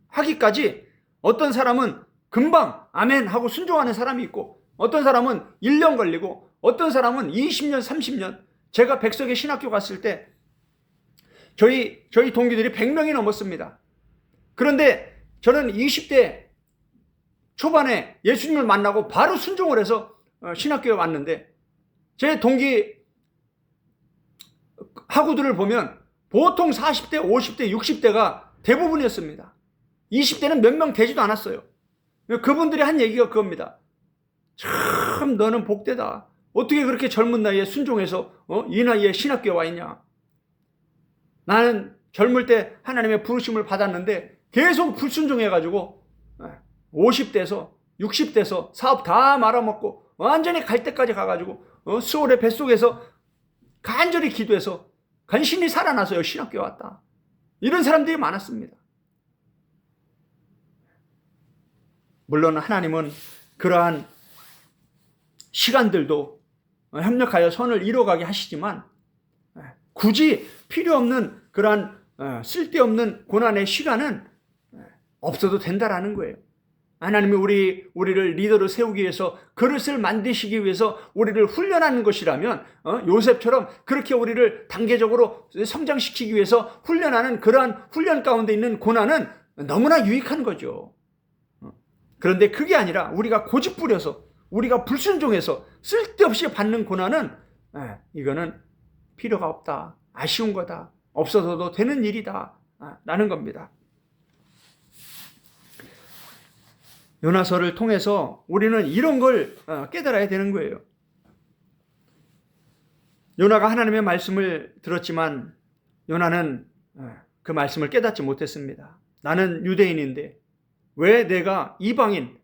하기까지 어떤 사람은 금방 아멘 하고 순종하는 사람이 있고 어떤 사람은 1년 걸리고 어떤 사람은 20년, 30년. 제가 백석의 신학교 갔을 때 저희 동기들이 100명이 넘었습니다. 그런데 저는 20대 초반에 예수님을 만나고 바로 순종을 해서 신학교에 왔는데 제 동기 학우들을 보면 보통 40대, 50대, 60대가 대부분이었습니다. 20대는 몇 명 되지도 않았어요. 그분들이 한 얘기가 그겁니다. 참 너는 복되다. 어떻게 그렇게 젊은 나이에 순종해서 이 나이에 신학교에 와 있냐. 나는 젊을 때 하나님의 부르심을 받았는데 계속 불순종해가지고 50대에서 60대에서 사업 다 말아먹고 완전히 갈 때까지 가가지고 수월의 뱃속에서 간절히 기도해서 간신히 살아나서 신학교에 왔다. 이런 사람들이 많았습니다. 물론 하나님은 그러한 시간들도 협력하여 선을 이뤄가게 하시지만 굳이 필요 없는 그러한 쓸데없는 고난의 시간은 없어도 된다라는 거예요. 하나님이 우리를 리더로 세우기 위해서 그릇을 만드시기 위해서 우리를 훈련하는 것이라면 요셉처럼 그렇게 우리를 단계적으로 성장시키기 위해서 훈련하는 그러한 훈련 가운데 있는 고난은 너무나 유익한 거죠. 그런데 그게 아니라 우리가 고집 부려서, 우리가 불순종해서 쓸데없이 받는 고난은 이거는 필요가 없다, 아쉬운 거다, 없어서도 되는 일이다 라는 겁니다. 요나서를 통해서 우리는 이런 걸 깨달아야 되는 거예요. 요나가 하나님의 말씀을 들었지만 요나는 그 말씀을 깨닫지 못했습니다. 나는 유대인인데 왜 내가 이방인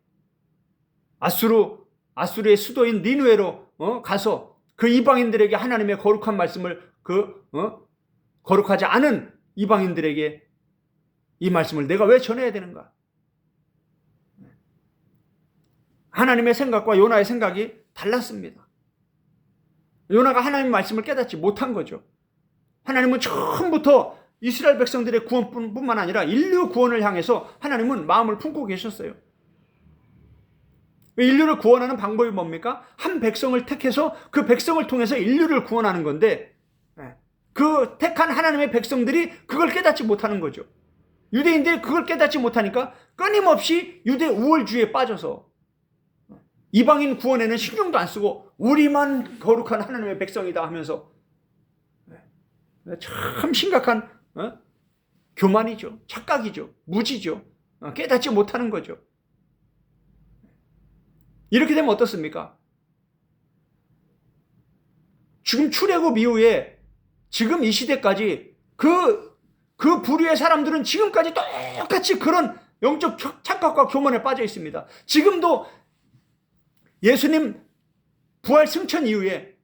아수르의 수도인 니느웨로 가서 그 이방인들에게 하나님의 거룩한 말씀을 거룩하지 않은 이방인들에게 이 말씀을 내가 왜 전해야 되는가? 하나님의 생각과 요나의 생각이 달랐습니다. 요나가 하나님의 말씀을 깨닫지 못한 거죠. 하나님은 처음부터 이스라엘 백성들의 구원뿐만 아니라 인류 구원을 향해서 하나님은 마음을 품고 계셨어요. 인류를 구원하는 방법이 뭡니까? 한 백성을 택해서 그 백성을 통해서 인류를 구원하는 건데 그 택한 하나님의 백성들이 그걸 깨닫지 못하는 거죠. 유대인들이 그걸 깨닫지 못하니까 끊임없이 유대 우월주의에 빠져서 이방인 구원에는 신경도 안 쓰고 우리만 거룩한 하나님의 백성이다 하면서 참 심각한 교만이죠. 착각이죠. 무지죠. 깨닫지 못하는 거죠. 이렇게 되면 어떻습니까? 지금 출애굽 이후에 지금 이 시대까지 그 부류의 사람들은 지금까지 똑같이 그런 영적 착각과 교만에 빠져 있습니다. 지금도 예수님 부활 승천 이후에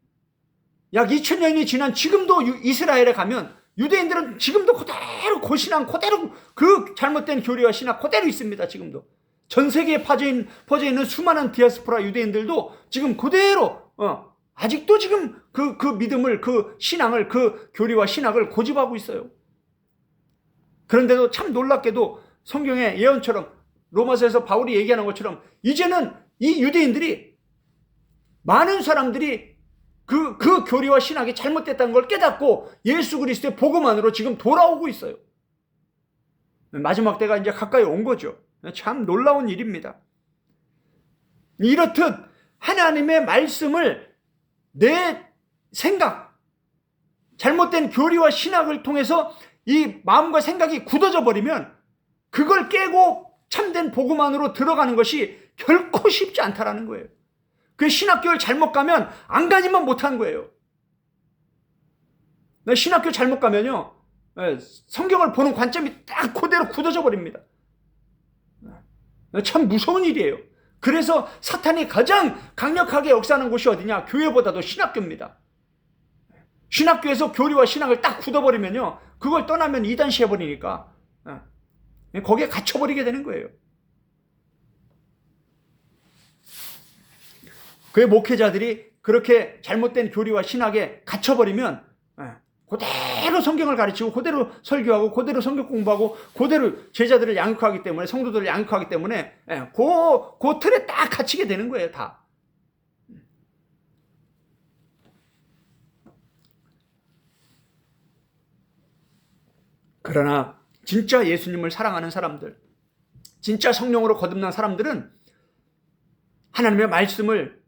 약 2000년이 지난 지금도 이스라엘에 가면 유대인들은 지금도 그대로 고신앙, 그대로 그 잘못된 교리와 신학 그대로 있습니다. 지금도 전 세계에 퍼져 있는 수많은 디아스포라 유대인들도 지금 그대로 아직도 지금 그 믿음을, 그 신앙을, 그 교리와 신학을 고집하고 있어요. 그런데도 참 놀랍게도 성경의 예언처럼 로마서에서 바울이 얘기하는 것처럼 이제는 이 유대인들이 많은 사람들이 그 교리와 신학이 잘못됐다는 걸 깨닫고 예수 그리스도의 복음만으로 지금 돌아오고 있어요. 마지막 때가 이제 가까이 온 거죠. 참 놀라운 일입니다. 이렇듯 하나님의 말씀을 내 생각, 잘못된 교리와 신학을 통해서 이 마음과 생각이 굳어져 버리면 그걸 깨고 참된 복음 안으로 들어가는 것이 결코 쉽지 않다라는 거예요. 그 신학교를 잘못 가면 안 가지만 못한 거예요. 신학교 잘못 가면요, 성경을 보는 관점이 딱 그대로 굳어져 버립니다. 참 무서운 일이에요. 그래서 사탄이 가장 강력하게 역사하는 곳이 어디냐? 교회보다도 신학교입니다. 신학교에서 교리와 신학을 딱 굳어버리면요, 그걸 떠나면 이단시해버리니까 거기에 갇혀버리게 되는 거예요. 그의 목회자들이 그렇게 잘못된 교리와 신학에 갇혀버리면 그대로 성경을 가르치고 그대로 설교하고 그대로 성경 공부하고 그대로 제자들을 양육하기 때문에, 성도들을 양육하기 때문에 그 틀에 딱 갇히게 되는 거예요. 다. 그러나 진짜 예수님을 사랑하는 사람들, 진짜 성령으로 거듭난 사람들은 하나님의 말씀을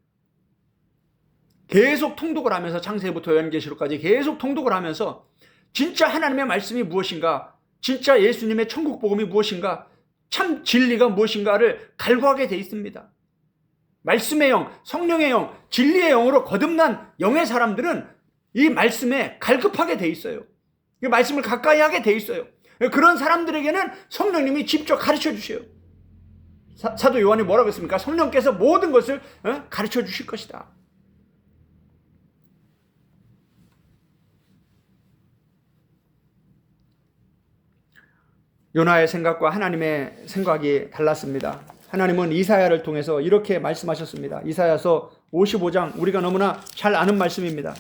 계속 통독을 하면서, 창세기부터 요한계시록까지 계속 통독을 하면서 진짜 하나님의 말씀이 무엇인가, 진짜 예수님의 천국 복음이 무엇인가, 참 진리가 무엇인가를 갈구하게 돼 있습니다. 말씀의 영, 성령의 영, 진리의 영으로 거듭난 영의 사람들은 이 말씀에 갈급하게 돼 있어요. 이 말씀을 가까이 하게 돼 있어요. 그런 사람들에게는 성령님이 직접 가르쳐 주세요. 사도 요한이 뭐라고 했습니까? 성령께서 모든 것을 가르쳐 주실 것이다. 요나의 생각과 하나님의 생각이 달랐습니다. 하나님은 이사야를 통해서 이렇게 말씀하셨습니다. 이사야서 55장, 우리가 너무나 잘 아는 말씀입니다.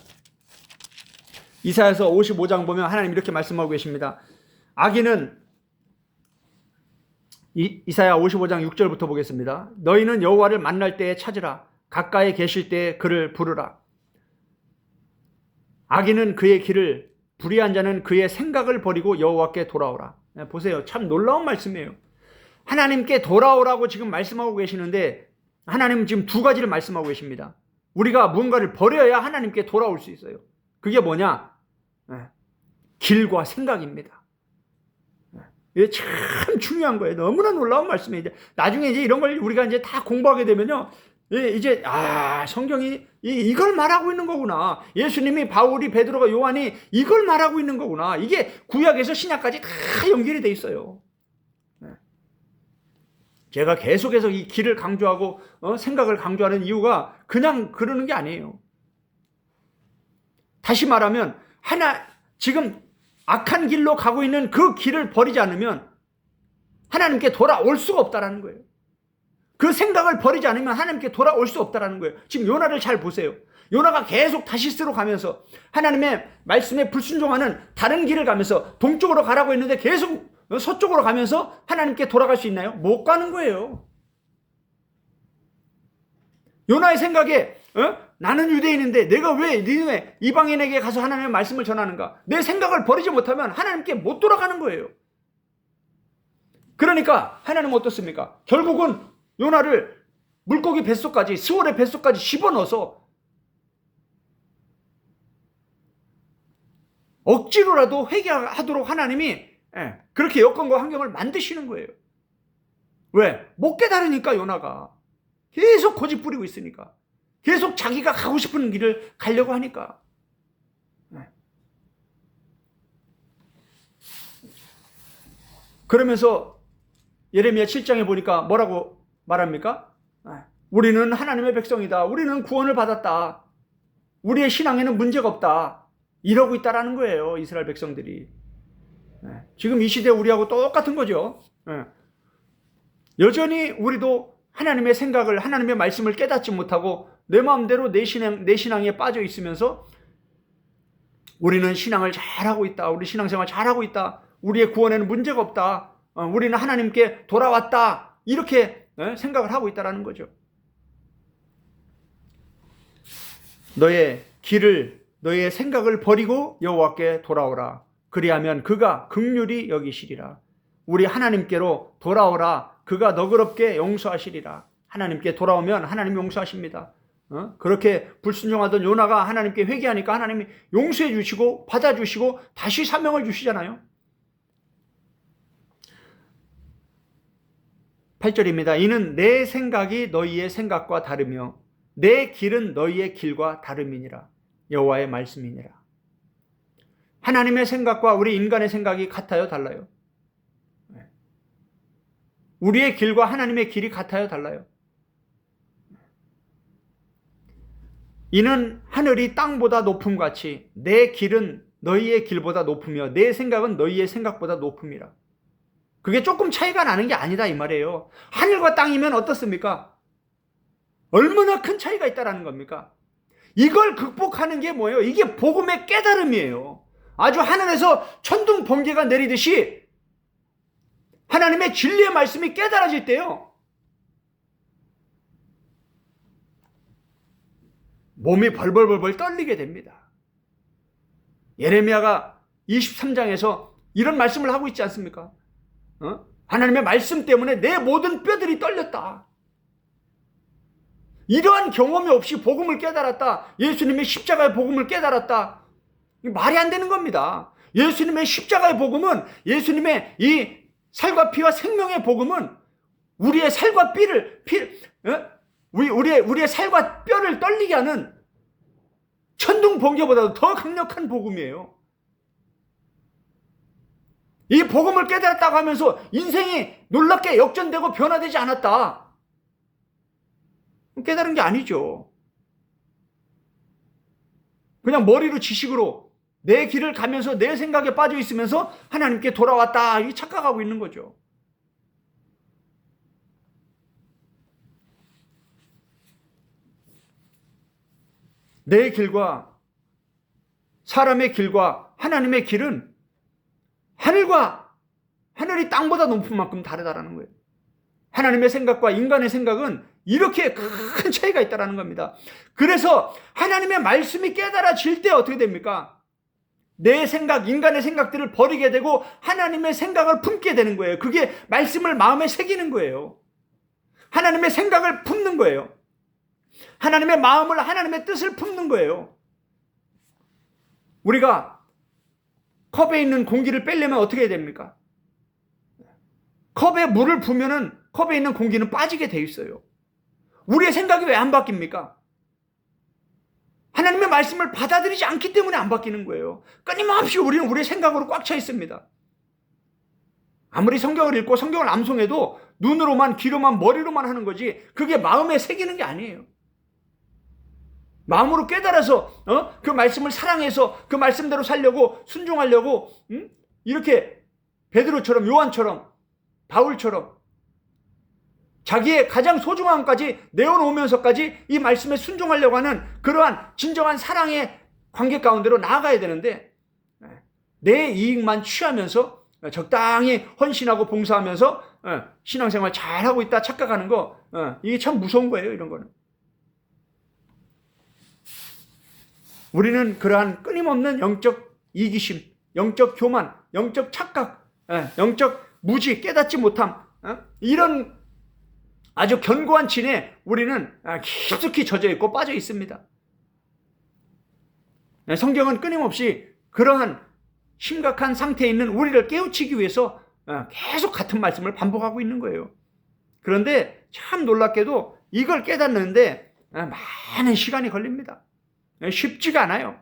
이사야서 55장 보면 하나님 이렇게 말씀하고 계십니다. 악인은, 이사야 55장 6절부터 보겠습니다. 너희는 여호와를 만날 때에 찾으라. 가까이 계실 때에 그를 부르라. 악인은 그의 길을, 불의한 자는 그의 생각을 버리고 여호와께 돌아오라. 보세요. 참 놀라운 말씀이에요. 하나님께 돌아오라고 지금 말씀하고 계시는데 하나님은 지금 두 가지를 말씀하고 계십니다. 우리가 무언가를 버려야 하나님께 돌아올 수 있어요. 그게 뭐냐? 길과 생각입니다. 이게 참 중요한 거예요. 너무나 놀라운 말씀이에요. 나중에 이제 이런 걸 우리가 이제 다 공부하게 되면요. 이제 성경이 이걸 말하고 있는 거구나. 예수님이, 바울이, 베드로가, 요한이 이걸 말하고 있는 거구나. 이게 구약에서 신약까지 다 연결이 돼 있어요. 제가 계속해서 이 길을 강조하고 생각을 강조하는 이유가 그냥 그러는 게 아니에요. 다시 말하면 지금 악한 길로 가고 있는 그 길을 버리지 않으면 하나님께 돌아올 수가 없다라는 거예요. 그 생각을 버리지 않으면 하나님께 돌아올 수 없다라는 거예요. 지금 요나를 잘 보세요. 요나가 계속 다시스로 가면서 하나님의 말씀에 불순종하는 다른 길을 가면서 동쪽으로 가라고 했는데 계속 서쪽으로 가면서 하나님께 돌아갈 수 있나요? 못 가는 거예요. 요나의 생각에 나는 유대인인데 내가 왜 니네 이방인에게 가서 하나님의 말씀을 전하는가? 내 생각을 버리지 못하면 하나님께 못 돌아가는 거예요. 그러니까 하나님은 어떻습니까? 결국은 요나를 물고기 뱃속까지, 스월의 뱃속까지 집어넣어서 억지로라도 회개하도록 하나님이 그렇게 여건과 환경을 만드시는 거예요. 왜? 못 깨달으니까. 요나가 계속 고집 부리고 있으니까, 계속 자기가 가고 싶은 길을 가려고 하니까. 그러면서 예레미야 7장에 보니까 뭐라고 말합니까? 우리는 하나님의 백성이다. 우리는 구원을 받았다. 우리의 신앙에는 문제가 없다. 이러고 있다라는 거예요, 이스라엘 백성들이. 지금 이 시대 우리하고 똑같은 거죠. 여전히 우리도 하나님의 생각을, 하나님의 말씀을 깨닫지 못하고 내 마음대로 내 신앙에 빠져 있으면서 우리는 신앙을 잘하고 있다. 우리 신앙생활 잘하고 있다. 우리의 구원에는 문제가 없다. 우리는 하나님께 돌아왔다. 이렇게 생각을 하고 있다는 거죠. 너의 길을, 너의 생각을 버리고 여호와께 돌아오라. 그리하면 그가 긍휼히 여기시리라. 우리 하나님께로 돌아오라. 그가 너그럽게 용서하시리라. 하나님께 돌아오면 하나님이 용서하십니다. 그렇게 불순종하던 요나가 하나님께 회개하니까 하나님이 용서해 주시고 받아주시고 다시 사명을 주시잖아요. 8절입니다. 이는 내 생각이 너희의 생각과 다르며 내 길은 너희의 길과 다름이니라. 여호와의 말씀이니라. 하나님의 생각과 우리 인간의 생각이 같아요, 달라요? 우리의 길과 하나님의 길이 같아요, 달라요? 이는 하늘이 땅보다 높음같이 내 길은 너희의 길보다 높으며 내 생각은 너희의 생각보다 높음이라. 그게 조금 차이가 나는 게 아니다 이 말이에요. 하늘과 땅이면 어떻습니까? 얼마나 큰 차이가 있다라는 겁니까? 이걸 극복하는 게 뭐예요? 이게 복음의 깨달음이에요. 아주 하늘에서 천둥 번개가 내리듯이 하나님의 진리의 말씀이 깨달아질 때요, 몸이 벌벌벌벌 떨리게 됩니다. 예레미야가 23장에서 이런 말씀을 하고 있지 않습니까? 하나님의 말씀 때문에 내 모든 뼈들이 떨렸다. 이러한 경험이 없이 복음을 깨달았다. 예수님의 십자가의 복음을 깨달았다. 말이 안 되는 겁니다. 예수님의 십자가의 복음은, 예수님의 이 살과 피와 생명의 복음은 우리의 살과 우리의 살과 뼈를 떨리게 하는 천둥 번개보다도 더 강력한 복음이에요. 이 복음을 깨달았다고 하면서 인생이 놀랍게 역전되고 변화되지 않았다. 깨달은 게 아니죠. 그냥 머리로 지식으로 내 길을 가면서 내 생각에 빠져 있으면서 하나님께 돌아왔다, 이 착각하고 있는 거죠. 내 길과 사람의 길과 하나님의 길은 하늘이 땅보다 높은 만큼 다르다라는 거예요. 하나님의 생각과 인간의 생각은 이렇게 큰 차이가 있다는 겁니다. 그래서 하나님의 말씀이 깨달아질 때 어떻게 됩니까? 내 생각, 인간의 생각들을 버리게 되고 하나님의 생각을 품게 되는 거예요. 그게 말씀을 마음에 새기는 거예요. 하나님의 생각을 품는 거예요. 하나님의 마음을, 하나님의 뜻을 품는 거예요. 우리가 컵에 있는 공기를 빼려면 어떻게 해야 됩니까? 컵에 물을 부으면은 컵에 있는 공기는 빠지게 돼 있어요. 우리의 생각이 왜 안 바뀝니까? 하나님의 말씀을 받아들이지 않기 때문에 안 바뀌는 거예요. 끊임없이 우리는 우리의 생각으로 꽉 차 있습니다. 아무리 성경을 읽고 성경을 암송해도 눈으로만, 귀로만, 머리로만 하는 거지 그게 마음에 새기는 게 아니에요. 마음으로 깨달아서 그 말씀을 사랑해서 그 말씀대로 살려고, 순종하려고, 이렇게 베드로처럼, 요한처럼, 바울처럼 자기의 가장 소중한 것까지 내어놓으면서까지 이 말씀에 순종하려고 하는 그러한 진정한 사랑의 관계 가운데로 나아가야 되는데, 내 이익만 취하면서 적당히 헌신하고 봉사하면서 신앙생활 잘하고 있다 착각하는 거, 이게 참 무서운 거예요. 이런 거는 우리는 그러한 끊임없는 영적 이기심, 영적 교만, 영적 착각, 영적 무지, 깨닫지 못함, 이런 아주 견고한 진에 우리는 깊숙이 젖어 있고 빠져 있습니다. 성경은 끊임없이 그러한 심각한 상태에 있는 우리를 깨우치기 위해서 계속 같은 말씀을 반복하고 있는 거예요. 그런데 참 놀랍게도 이걸 깨닫는데 많은 시간이 걸립니다. 쉽지가 않아요.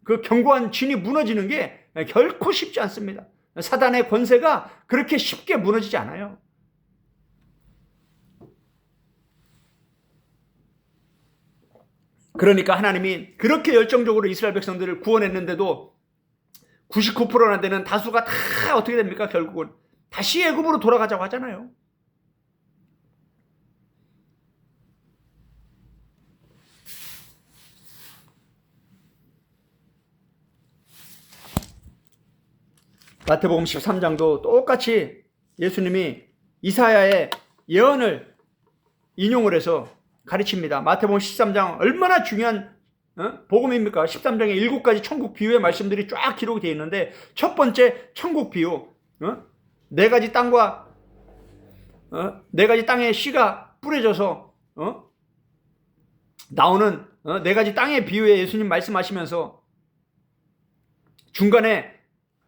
그 견고한 진이 무너지는 게 결코 쉽지 않습니다. 사단의 권세가 그렇게 쉽게 무너지지 않아요. 그러니까 하나님이 그렇게 열정적으로 이스라엘 백성들을 구원했는데도 99%나 되는 다수가 다 어떻게 됩니까? 결국은 다시 애굽으로 돌아가자고 하잖아요. 마태복음 13장도 똑같이 예수님이 이사야의 예언을 인용을 해서 가르칩니다. 마태복음 13장 얼마나 중요한 복음입니까? 13장에 7가지 천국 비유의 말씀들이 쫙 기록이 되어 있는데, 첫 번째 천국 비유, 네 가지 땅과 네 가지 땅에 씨가 뿌려져서 나오는 네 가지 땅의 비유에 예수님 말씀하시면서 중간에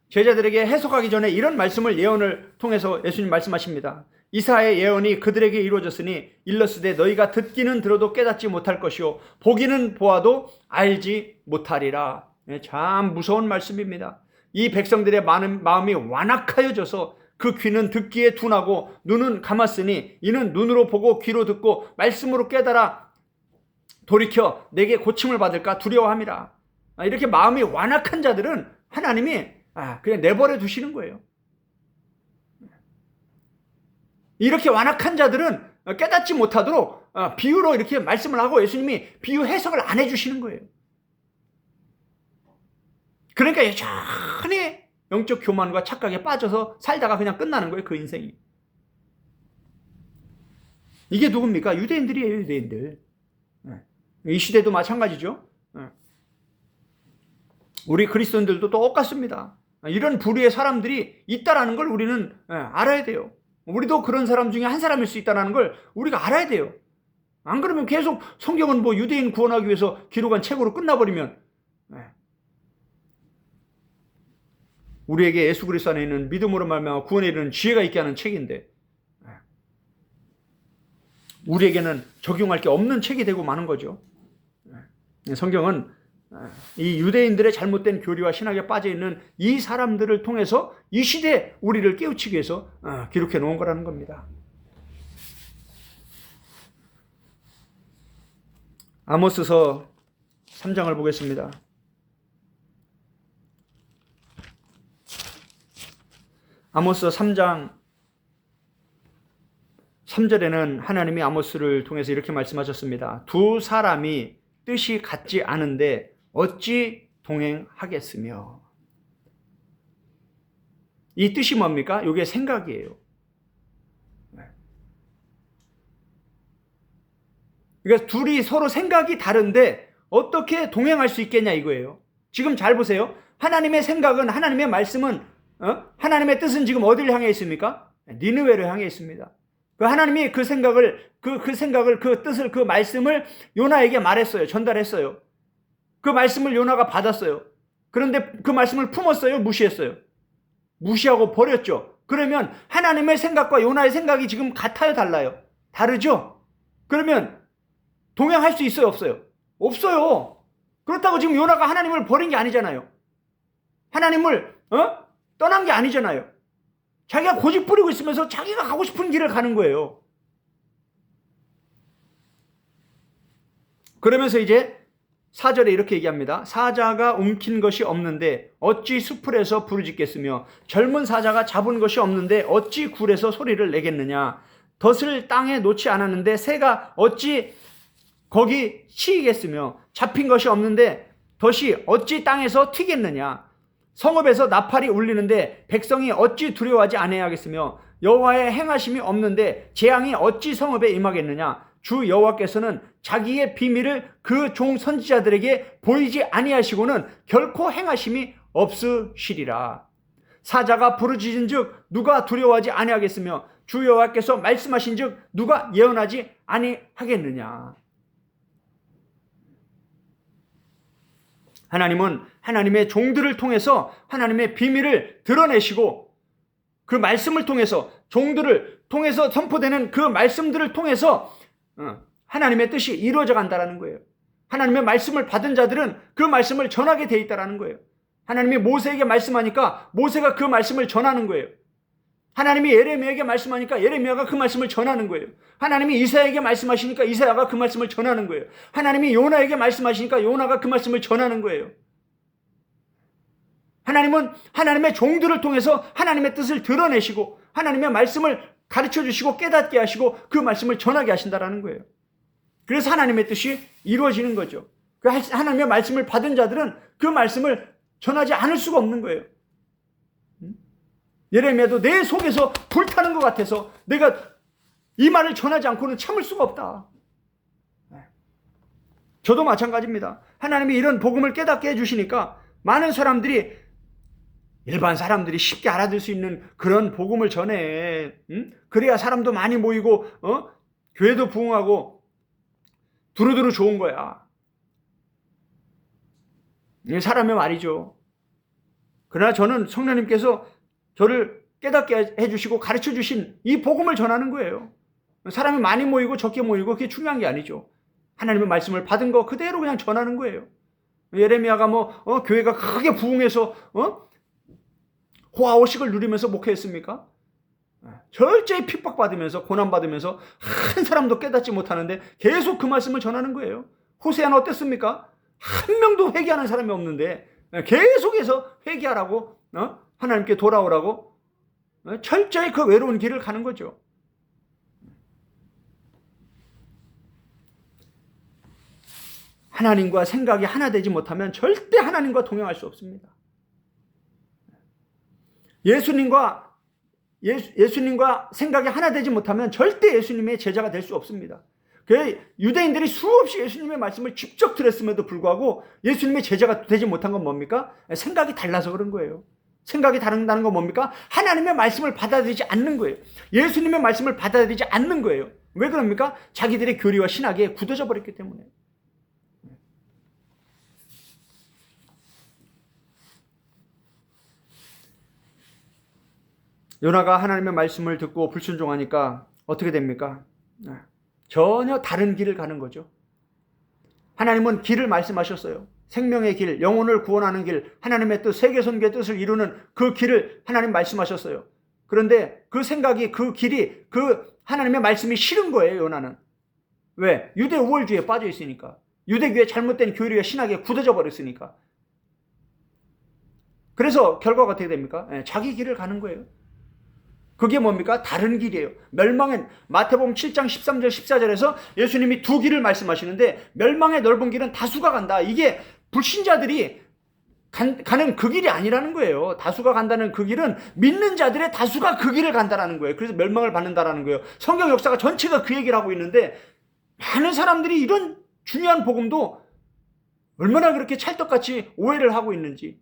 제자들에게 해석하기 전에 이런 말씀을 예언을 통해서 예수님 말씀하십니다. 이사야의 예언이 그들에게 이루어졌으니 일러스되 너희가 듣기는 들어도 깨닫지 못할 것이요 보기는 보아도 알지 못하리라. 참 무서운 말씀입니다. 이 백성들의 마음이 완악하여져서 그 귀는 듣기에 둔하고 눈은 감았으니 이는 눈으로 보고 귀로 듣고 말씀으로 깨달아 돌이켜 내게 고침을 받을까 두려워함이라. 이렇게 마음이 완악한 자들은 하나님이 그냥 내버려 두시는 거예요. 이렇게 완악한 자들은 깨닫지 못하도록 비유로 이렇게 말씀을 하고 예수님이 비유 해석을 안 해주시는 거예요. 그러니까 여전히 영적 교만과 착각에 빠져서 살다가 그냥 끝나는 거예요. 그 인생이. 이게 누굽니까? 유대인들이에요. 유대인들. 이 시대도 마찬가지죠. 우리 그리스도인들도 똑같습니다. 이런 부류의 사람들이 있다라는 걸 우리는 알아야 돼요. 우리도 그런 사람 중에 한 사람일 수 있다는 걸 우리가 알아야 돼요. 안 그러면 계속 성경은 뭐 유대인 구원하기 위해서 기록한 책으로 끝나버리면 우리에게 예수 그리스도 안에 있는 믿음으로 말미암아 구원에 이르는 지혜가 있게 하는 책인데 우리에게는 적용할 게 없는 책이 되고 마는 거죠. 성경은 이 유대인들의 잘못된 교리와 신학에 빠져있는 이 사람들을 통해서 이 시대에 우리를 깨우치기 위해서 기록해 놓은 거라는 겁니다. 아모스서 3장을 보겠습니다. 아모스 3장 3절에는 하나님이 아모스를 통해서 이렇게 말씀하셨습니다. 두 사람이 뜻이 같지 않은데 어찌 동행하겠으며. 이 뜻이 뭡니까? 이게 생각이에요. 그러니까 둘이 서로 생각이 다른데 어떻게 동행할 수 있겠냐 이거예요. 지금 잘 보세요. 하나님의 생각은, 하나님의 말씀은, 하나님의 뜻은 지금 어디를 향해 있습니까? 니느웨로 향해 있습니다. 그 하나님이 그 생각을, 그 뜻을, 그 말씀을 요나에게 말했어요. 전달했어요. 그 말씀을 요나가 받았어요. 그런데 그 말씀을 품었어요? 무시했어요? 무시하고 버렸죠. 그러면 하나님의 생각과 요나의 생각이 지금 같아요? 달라요? 다르죠? 그러면 동행할 수 있어요? 없어요? 없어요. 그렇다고 지금 요나가 하나님을 버린 게 아니잖아요. 하나님을 떠난 게 아니잖아요. 자기가 고집 부리고 있으면서 자기가 가고 싶은 길을 가는 거예요. 그러면서 이제 4절에 이렇게 얘기합니다. 사자가 움킨 것이 없는데 어찌 수풀에서 부르짖겠으며 젊은 사자가 잡은 것이 없는데 어찌 굴에서 소리를 내겠느냐. 덫을 땅에 놓지 않았는데 새가 어찌 거기 치이겠으며 잡힌 것이 없는데 덫이 어찌 땅에서 튀겠느냐. 성읍에서 나팔이 울리는데 백성이 어찌 두려워하지 아니하겠으며 여호와의 행하심이 없는데 재앙이 어찌 성읍에 임하겠느냐. 주 여호와께서는 자기의 비밀을 그 종 선지자들에게 보이지 아니하시고는 결코 행하심이 없으시리라. 사자가 부르짖은즉 누가 두려워하지 아니하겠으며 주 여호와께서 말씀하신즉 누가 예언하지 아니하겠느냐. 하나님은 하나님의 종들을 통해서 하나님의 비밀을 드러내시고 그 말씀을 통해서 종들을 통해서 선포되는 그 말씀들을 통해서 하나님의 뜻이 이루어져 간다는 거예요. 하나님의 말씀을 받은 자들은 그 말씀을 전하게 돼 있다는 거예요. 하나님이 모세에게 말씀하니까 모세가 그 말씀을 전하는 거예요. 하나님이 예레미야에게 말씀하니까 예레미야가 그 말씀을 전하는 거예요. 하나님이 이사야에게 말씀하시니까 이사야가 그 말씀을 전하는 거예요. 하나님이 요나에게 말씀하시니까 요나가 그 말씀을 전하는 거예요. 하나님은 하나님의 종들을 통해서 하나님의 뜻을 드러내시고 하나님의 말씀을 가르쳐 주시고 깨닫게 하시고 그 말씀을 전하게 하신다는 거예요. 그래서 하나님의 뜻이 이루어지는 거죠. 하나님의 말씀을 받은 자들은 그 말씀을 전하지 않을 수가 없는 거예요. 예레미야도 내 속에서 불타는 것 같아서 내가 이 말을 전하지 않고는 참을 수가 없다. 저도 마찬가지입니다. 하나님이 이런 복음을 깨닫게 해주시니까 많은 사람들이, 일반 사람들이 쉽게 알아들 수 있는 그런 복음을 전해. 그래야 사람도 많이 모이고 교회도 부흥하고 두루두루 좋은 거야. 이게 사람의 말이죠. 그러나 저는 성령님께서 저를 깨닫게 해주시고 가르쳐 주신 이 복음을 전하는 거예요. 사람이 많이 모이고 적게 모이고 그게 중요한 게 아니죠. 하나님의 말씀을 받은 거 그대로 그냥 전하는 거예요. 예레미야가 교회가 크게 부흥해서 호화호식을 누리면서 목회했습니까? 철저히 핍박받으면서 고난받으면서 한 사람도 깨닫지 못하는데 계속 그 말씀을 전하는 거예요. 호세아는 어땠습니까? 한 명도 회개하는 사람이 없는데 계속해서 회개하라고 하나님께 돌아오라고 철저히 그 외로운 길을 가는 거죠. 하나님과 생각이 하나 되지 못하면 절대 하나님과 동행할 수 없습니다. 예수님과 생각이 하나 되지 못하면 절대 예수님의 제자가 될 수 없습니다. 유대인들이 수없이 예수님의 말씀을 직접 들었음에도 불구하고 예수님의 제자가 되지 못한 건 뭡니까? 생각이 달라서 그런 거예요. 생각이 다른다는 건 뭡니까? 하나님의 말씀을 받아들이지 않는 거예요. 예수님의 말씀을 받아들이지 않는 거예요. 왜 그럽니까? 자기들의 교리와 신학에 굳어져 버렸기 때문에. 요나가 하나님의 말씀을 듣고 불순종하니까 어떻게 됩니까? 전혀 다른 길을 가는 거죠. 하나님은 길을 말씀하셨어요. 생명의 길, 영혼을 구원하는 길, 하나님의 뜻, 세계 선교의 뜻을 이루는 그 길을 하나님 말씀하셨어요. 그런데 그 생각이, 그 길이, 그 하나님의 말씀이 싫은 거예요, 요나는. 왜? 유대 우월주의에 빠져 있으니까. 유대교의 잘못된 교리와 신학에 굳어져 버렸으니까. 그래서 결과가 어떻게 됩니까? 자기 길을 가는 거예요. 그게 뭡니까? 다른 길이에요. 멸망의, 마태복음 7장 13절 14절에서 예수님이 두 길을 말씀하시는데 멸망의 넓은 길은 다수가 간다. 이게 불신자들이 가는 그 길이 아니라는 거예요. 다수가 간다는 그 길은 믿는 자들의 다수가 그 길을 간다라는 거예요. 그래서 멸망을 받는다라는 거예요. 성경 역사가 전체가 그 얘기를 하고 있는데 많은 사람들이 이런 중요한 복음도 얼마나 그렇게 찰떡같이 오해를 하고 있는지.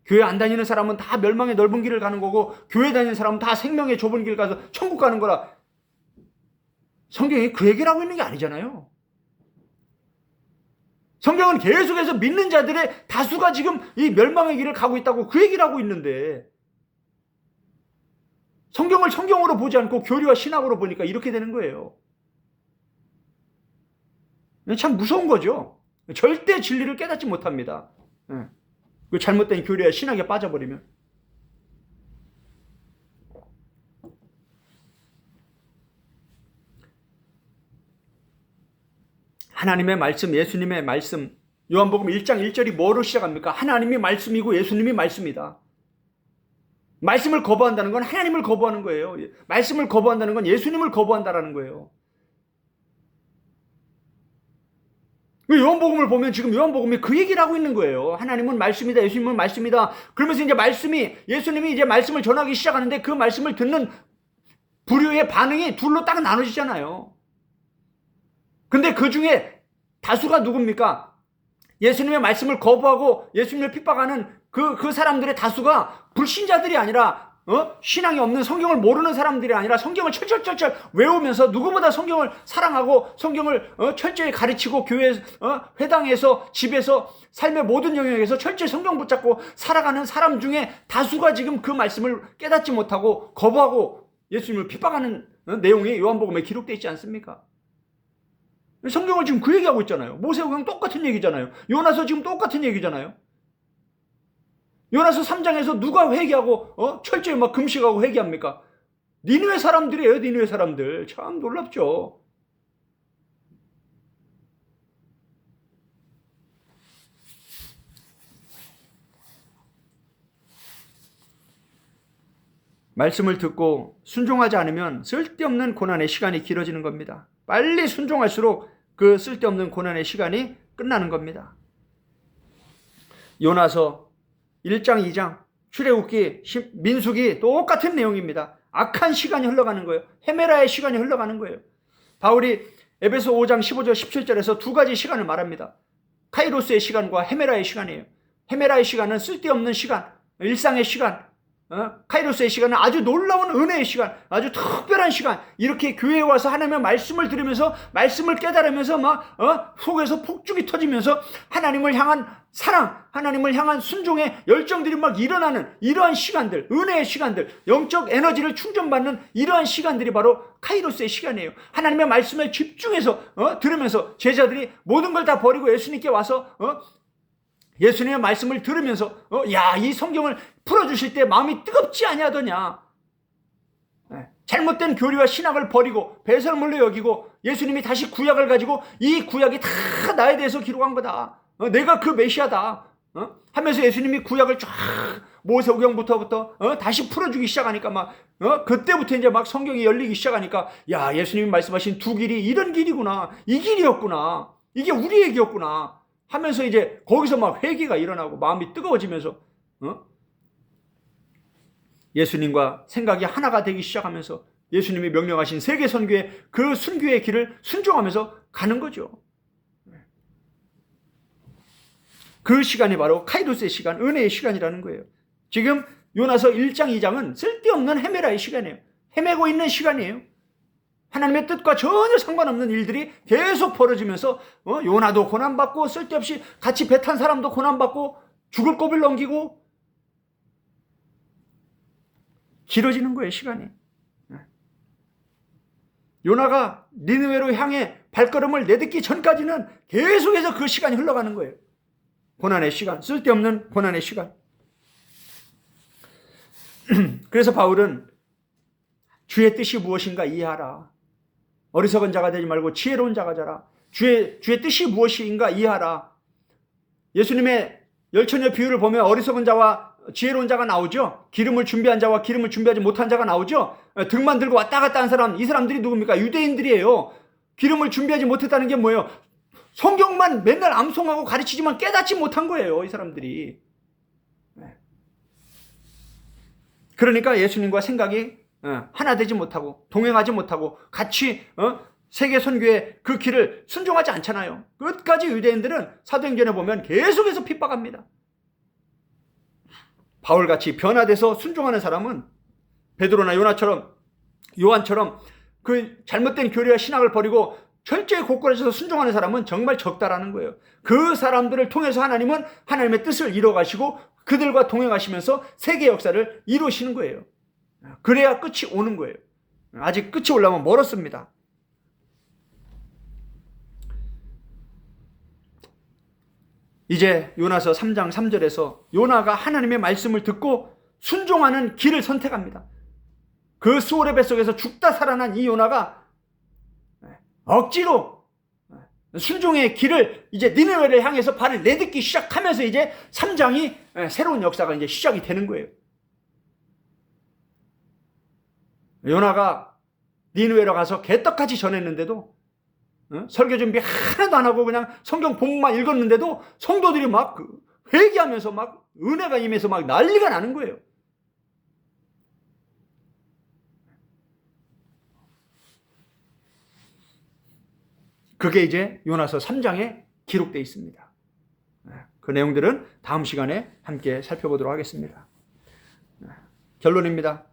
교회 안 다니는 사람은 다 멸망의 넓은 길을 가는 거고 교회 다니는 사람은 다 생명의 좁은 길 가서 천국 가는 거라. 성경이 그 얘기를 하고 있는 게 아니잖아요. 성경은 계속해서 믿는 자들의 다수가 지금 이 멸망의 길을 가고 있다고 그 얘기를 하고 있는데, 성경을 성경으로 보지 않고 교리와 신학으로 보니까 이렇게 되는 거예요. 참 무서운 거죠. 절대 진리를 깨닫지 못합니다. 그 잘못된 교리와 신학에 빠져버리면. 하나님의 말씀, 예수님의 말씀, 요한복음 1장 1절이 뭐로 시작합니까? 하나님이 말씀이고 예수님이 말씀이다. 말씀을 거부한다는 건 하나님을 거부하는 거예요. 말씀을 거부한다는 건 예수님을 거부한다라는 거예요. 요한복음을 보면 지금 요한복음이 그 얘기를 하고 있는 거예요. 하나님은 말씀이다, 예수님은 말씀이다. 그러면서 이제 예수님이 이제 말씀을 전하기 시작하는데 그 말씀을 듣는 부류의 반응이 둘로 딱 나눠지잖아요. 근데 그 중에 다수가 누굽니까? 예수님의 말씀을 거부하고 예수님을 핍박하는 그 사람들의 다수가 불신자들이 아니라, 신앙이 없는 성경을 모르는 사람들이 아니라 성경을 철철철철 외우면서 누구보다 성경을 사랑하고 성경을 철저히 가르치고 교회, 회당에서, 집에서, 삶의 모든 영역에서 철저히 성경 붙잡고 살아가는 사람 중에 다수가 지금 그 말씀을 깨닫지 못하고 거부하고 예수님을 핍박하는 내용이 요한복음에 기록되어 있지 않습니까? 성경을 지금 그 얘기하고 있잖아요. 모세오경 똑같은 얘기잖아요. 요나서 지금 똑같은 얘기잖아요. 요나서 3장에서 누가 회개하고 철저히 막 금식하고 회개합니까? 니느웨 사람들이에요. 니느웨 사람들. 참 놀랍죠. 말씀을 듣고 순종하지 않으면 쓸데없는 고난의 시간이 길어지는 겁니다. 빨리 순종할수록 그 쓸데없는 고난의 시간이 끝나는 겁니다. 요나서 1장, 2장, 출애굽기, 민수기 똑같은 내용입니다. 악한 시간이 흘러가는 거예요. 헤메라의 시간이 흘러가는 거예요. 바울이 에베소 5장 15절 17절에서 두 가지 시간을 말합니다. 카이로스의 시간과 헤메라의 시간이에요. 헤메라의 시간은 쓸데없는 시간, 일상의 시간, 카이로스의 시간은 아주 놀라운 은혜의 시간, 아주 특별한 시간. 이렇게 교회에 와서 하나님의 말씀을 들으면서 말씀을 깨달으면서 막 속에서 폭죽이 터지면서 하나님을 향한 사랑, 하나님을 향한 순종의 열정들이 막 일어나는 이러한 시간들, 은혜의 시간들, 영적 에너지를 충전받는 이러한 시간들이 바로 카이로스의 시간이에요. 하나님의 말씀에 집중해서 들으면서 제자들이 모든 걸 다 버리고 예수님께 와서 예수님의 말씀을 들으면서 이 성경을 풀어주실 때 마음이 뜨겁지 아니하더냐. 잘못된 교리와 신학을 버리고 배설물로 여기고 예수님이 다시 구약을 가지고 이 구약이 다 나에 대해서 기록한 거다. 내가 그 메시아다. 하면서 예수님이 구약을 쫙 모세오경부터 다시 풀어주기 시작하니까 막 그때부터 이제 막 성경이 열리기 시작하니까 예수님이 말씀하신 두 길이 이런 길이구나. 이 길이었구나. 이게 우리의 길이었구나. 하면서 이제 거기서 막 회개가 일어나고 마음이 뜨거워지면서 예수님과 생각이 하나가 되기 시작하면서 예수님이 명령하신 세계 선교의 그 순교의 길을 순종하면서 가는 거죠. 그 시간이 바로 카이로스의 시간, 은혜의 시간이라는 거예요. 지금 요나서 1장, 2장은 쓸데없는 헤메라의 시간이에요. 헤매고 있는 시간이에요. 하나님의 뜻과 전혀 상관없는 일들이 계속 벌어지면서 요나도 고난받고 쓸데없이 같이 배 탄 사람도 고난받고 죽을 고비를 넘기고 길어지는 거예요, 시간이. 요나가 니느웨로 향해 발걸음을 내딛기 전까지는 계속해서 그 시간이 흘러가는 거예요. 고난의 시간, 쓸데없는 고난의 시간. 그래서 바울은 주의 뜻이 무엇인가 이해하라. 어리석은 자가 되지 말고 지혜로운 자가 되라. 주의 뜻이 무엇인가 이해하라. 예수님의 열처녀 비유를 보면 어리석은 자와 지혜로운 자가 나오죠. 기름을 준비한 자와 기름을 준비하지 못한 자가 나오죠. 등만 들고 왔다 갔다 한 사람, 이 사람들이 누굽니까? 유대인들이에요. 기름을 준비하지 못했다는 게 뭐예요? 성경만 맨날 암송하고 가르치지만 깨닫지 못한 거예요, 이 사람들이. 그러니까 예수님과 생각이 하나 되지 못하고 동행하지 못하고 같이 세계 선교의 그 길을 순종하지 않잖아요. 끝까지 유대인들은 사도행전에 보면 계속해서 핍박합니다. 바울같이 변화돼서 순종하는 사람은 베드로나 요한처럼 그 잘못된 교리와 신학을 버리고 철저히 고꾸라져서 순종하는 사람은 정말 적다라는 거예요. 그 사람들을 통해서 하나님은 하나님의 뜻을 이뤄가시고 그들과 동행하시면서 세계 역사를 이루시는 거예요. 그래야 끝이 오는 거예요. 아직 끝이 오려면 멀었습니다. 이제 요나서 3장 3절에서 요나가 하나님의 말씀을 듣고 순종하는 길을 선택합니다. 그 수월의 뱃속에서 죽다 살아난 이 요나가 억지로 순종의 길을 이제 니느웨를 향해서 발을 내딛기 시작하면서 이제 3장이 새로운 역사가 이제 시작이 되는 거예요. 요나가 니느웨로 가서 개떡같이 전했는데도 설교 준비 하나도 안 하고 그냥 성경 본문만 읽었는데도 성도들이 막 회개하면서 막 은혜가 임해서 막 난리가 나는 거예요. 그게 이제 요나서 3장에 기록되어 있습니다. 그 내용들은 다음 시간에 함께 살펴보도록 하겠습니다. 결론입니다.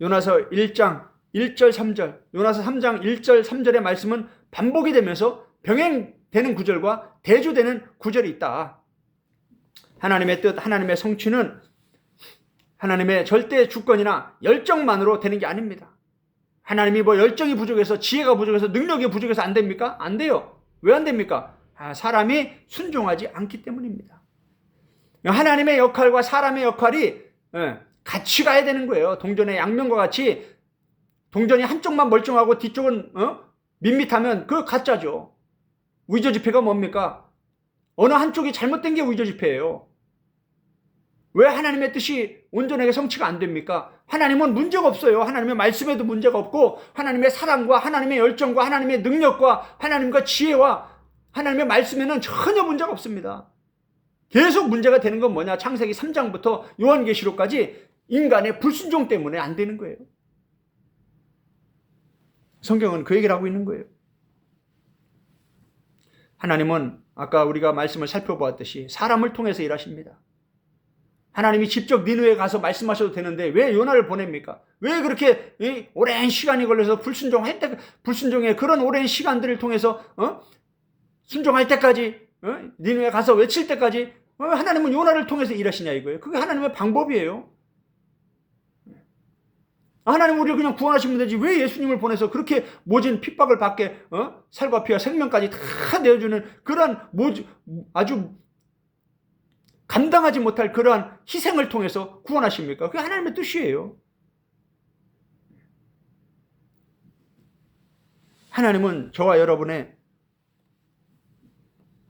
요나서 1장 1절 3절, 요나서 3장 1절 3절의 말씀은 반복이 되면서 병행되는 구절과 대조되는 구절이 있다. 하나님의 뜻, 하나님의 성취는 하나님의 절대 주권이나 열정만으로 되는 게 아닙니다. 하나님이 뭐 열정이 부족해서, 지혜가 부족해서, 능력이 부족해서 안 됩니까? 안 돼요. 왜 안 됩니까? 사람이 순종하지 않기 때문입니다. 하나님의 역할과 사람의 역할이 같이 가야 되는 거예요. 동전의 양면과 같이 동전이 한쪽만 멀쩡하고 뒤쪽은 밋밋하면 그거 가짜죠. 의조지폐가 뭡니까? 어느 한쪽이 잘못된 게 의조지폐예요. 왜 하나님의 뜻이 온전하게 성취가 안 됩니까? 하나님은 문제가 없어요. 하나님의 말씀에도 문제가 없고 하나님의 사랑과 하나님의 열정과 하나님의 능력과 하나님과 지혜와 하나님의 말씀에는 전혀 문제가 없습니다. 계속 문제가 되는 건 뭐냐? 창세기 3장부터 요한계시록까지 인간의 불순종 때문에 안 되는 거예요. 성경은 그 얘기를 하고 있는 거예요. 하나님은 아까 우리가 말씀을 살펴보았듯이 사람을 통해서 일하십니다. 하나님이 직접 니느웨에 가서 말씀하셔도 되는데 왜 요나를 보냅니까? 왜 그렇게 오랜 시간이 걸려서 불순종의 그런 오랜 시간들을 통해서 순종할 때까지 니느웨에 가서 외칠 때까지 하나님은 요나를 통해서 일하시냐 이거예요. 그게 하나님의 방법이에요. 하나님 우리를 그냥 구원하시면 되지 왜 예수님을 보내서 그렇게 모진 핍박을 받게 살과 피와 생명까지 다 내어주는 그러한 아주 감당하지 못할 그러한 희생을 통해서 구원하십니까? 그게 하나님의 뜻이에요. 하나님은 저와 여러분의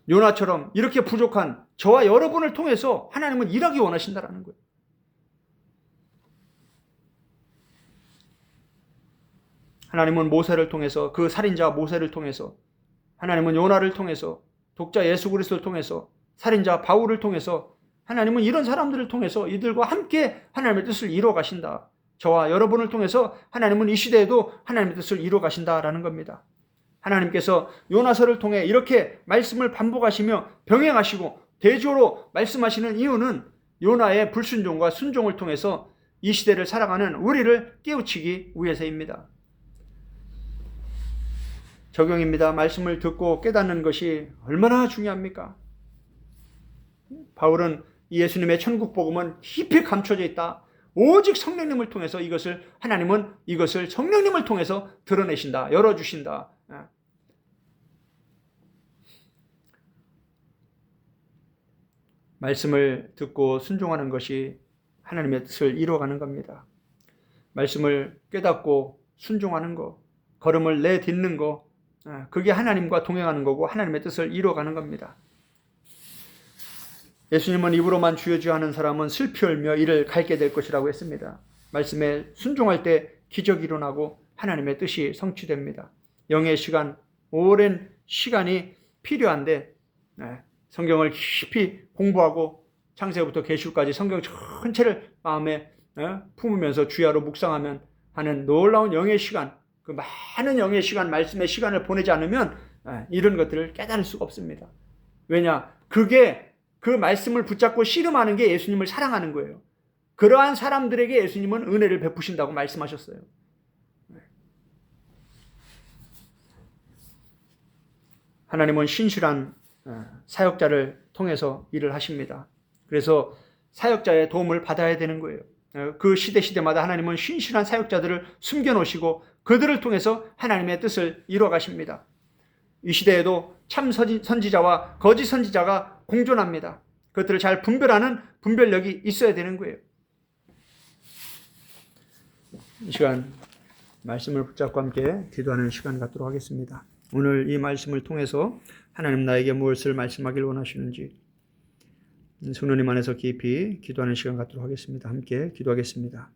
요나처럼 이렇게 부족한 저와 여러분을 통해서 하나님은 일하기 원하신다라는 거예요. 하나님은 모세를 통해서 그 살인자 모세를 통해서 하나님은 요나를 통해서 독자 예수 그리스도를 통해서 살인자 바울을 통해서 하나님은 이런 사람들을 통해서 이들과 함께 하나님의 뜻을 이루어 가신다. 저와 여러분을 통해서 하나님은 이 시대에도 하나님의 뜻을 이루어 가신다라는 겁니다. 하나님께서 요나서를 통해 이렇게 말씀을 반복하시며 병행하시고 대조로 말씀하시는 이유는 요나의 불순종과 순종을 통해서 이 시대를 살아가는 우리를 깨우치기 위해서입니다. 적용입니다. 말씀을 듣고 깨닫는 것이 얼마나 중요합니까? 바울은 예수님의 천국 복음은 깊이 감춰져 있다. 오직 성령님을 통해서 하나님은 이것을 성령님을 통해서 드러내신다. 열어주신다. 말씀을 듣고 순종하는 것이 하나님의 뜻을 이루어가는 겁니다. 말씀을 깨닫고 순종하는 것, 걸음을 내딛는 것, 그게 하나님과 동행하는 거고 하나님의 뜻을 이루어가는 겁니다. 예수님은 입으로만 주여 주여 하는 사람은 슬피 울며 이를 갈게 될 것이라고 했습니다. 말씀에 순종할 때 기적이 일어나고 하나님의 뜻이 성취됩니다. 영의 시간, 오랜 시간이 필요한데 성경을 깊이 공부하고 창세부터 계시록까지 성경 전체를 마음에 품으면서 주야로 묵상하면 하는 놀라운 영의 시간, 그 많은 영의 시간, 말씀의 시간을 보내지 않으면 이런 것들을 깨달을 수가 없습니다. 왜냐? 그게 그 말씀을 붙잡고 씨름하는 게 예수님을 사랑하는 거예요. 그러한 사람들에게 예수님은 은혜를 베푸신다고 말씀하셨어요. 하나님은 신실한 사역자를 통해서 일을 하십니다. 그래서 사역자의 도움을 받아야 되는 거예요. 그 시대마다 하나님은 신실한 사역자들을 숨겨놓으시고 그들을 통해서 하나님의 뜻을 이루어가십니다. 이 시대에도 참 선지자와 거짓 선지자가 공존합니다. 그것들을 잘 분별하는 분별력이 있어야 되는 거예요. 이 시간 말씀을 붙잡고 함께 기도하는 시간 갖도록 하겠습니다. 오늘 이 말씀을 통해서 하나님 나에게 무엇을 말씀하길 원하시는지 성령님 안에서 깊이 기도하는 시간 갖도록 하겠습니다. 함께 기도하겠습니다.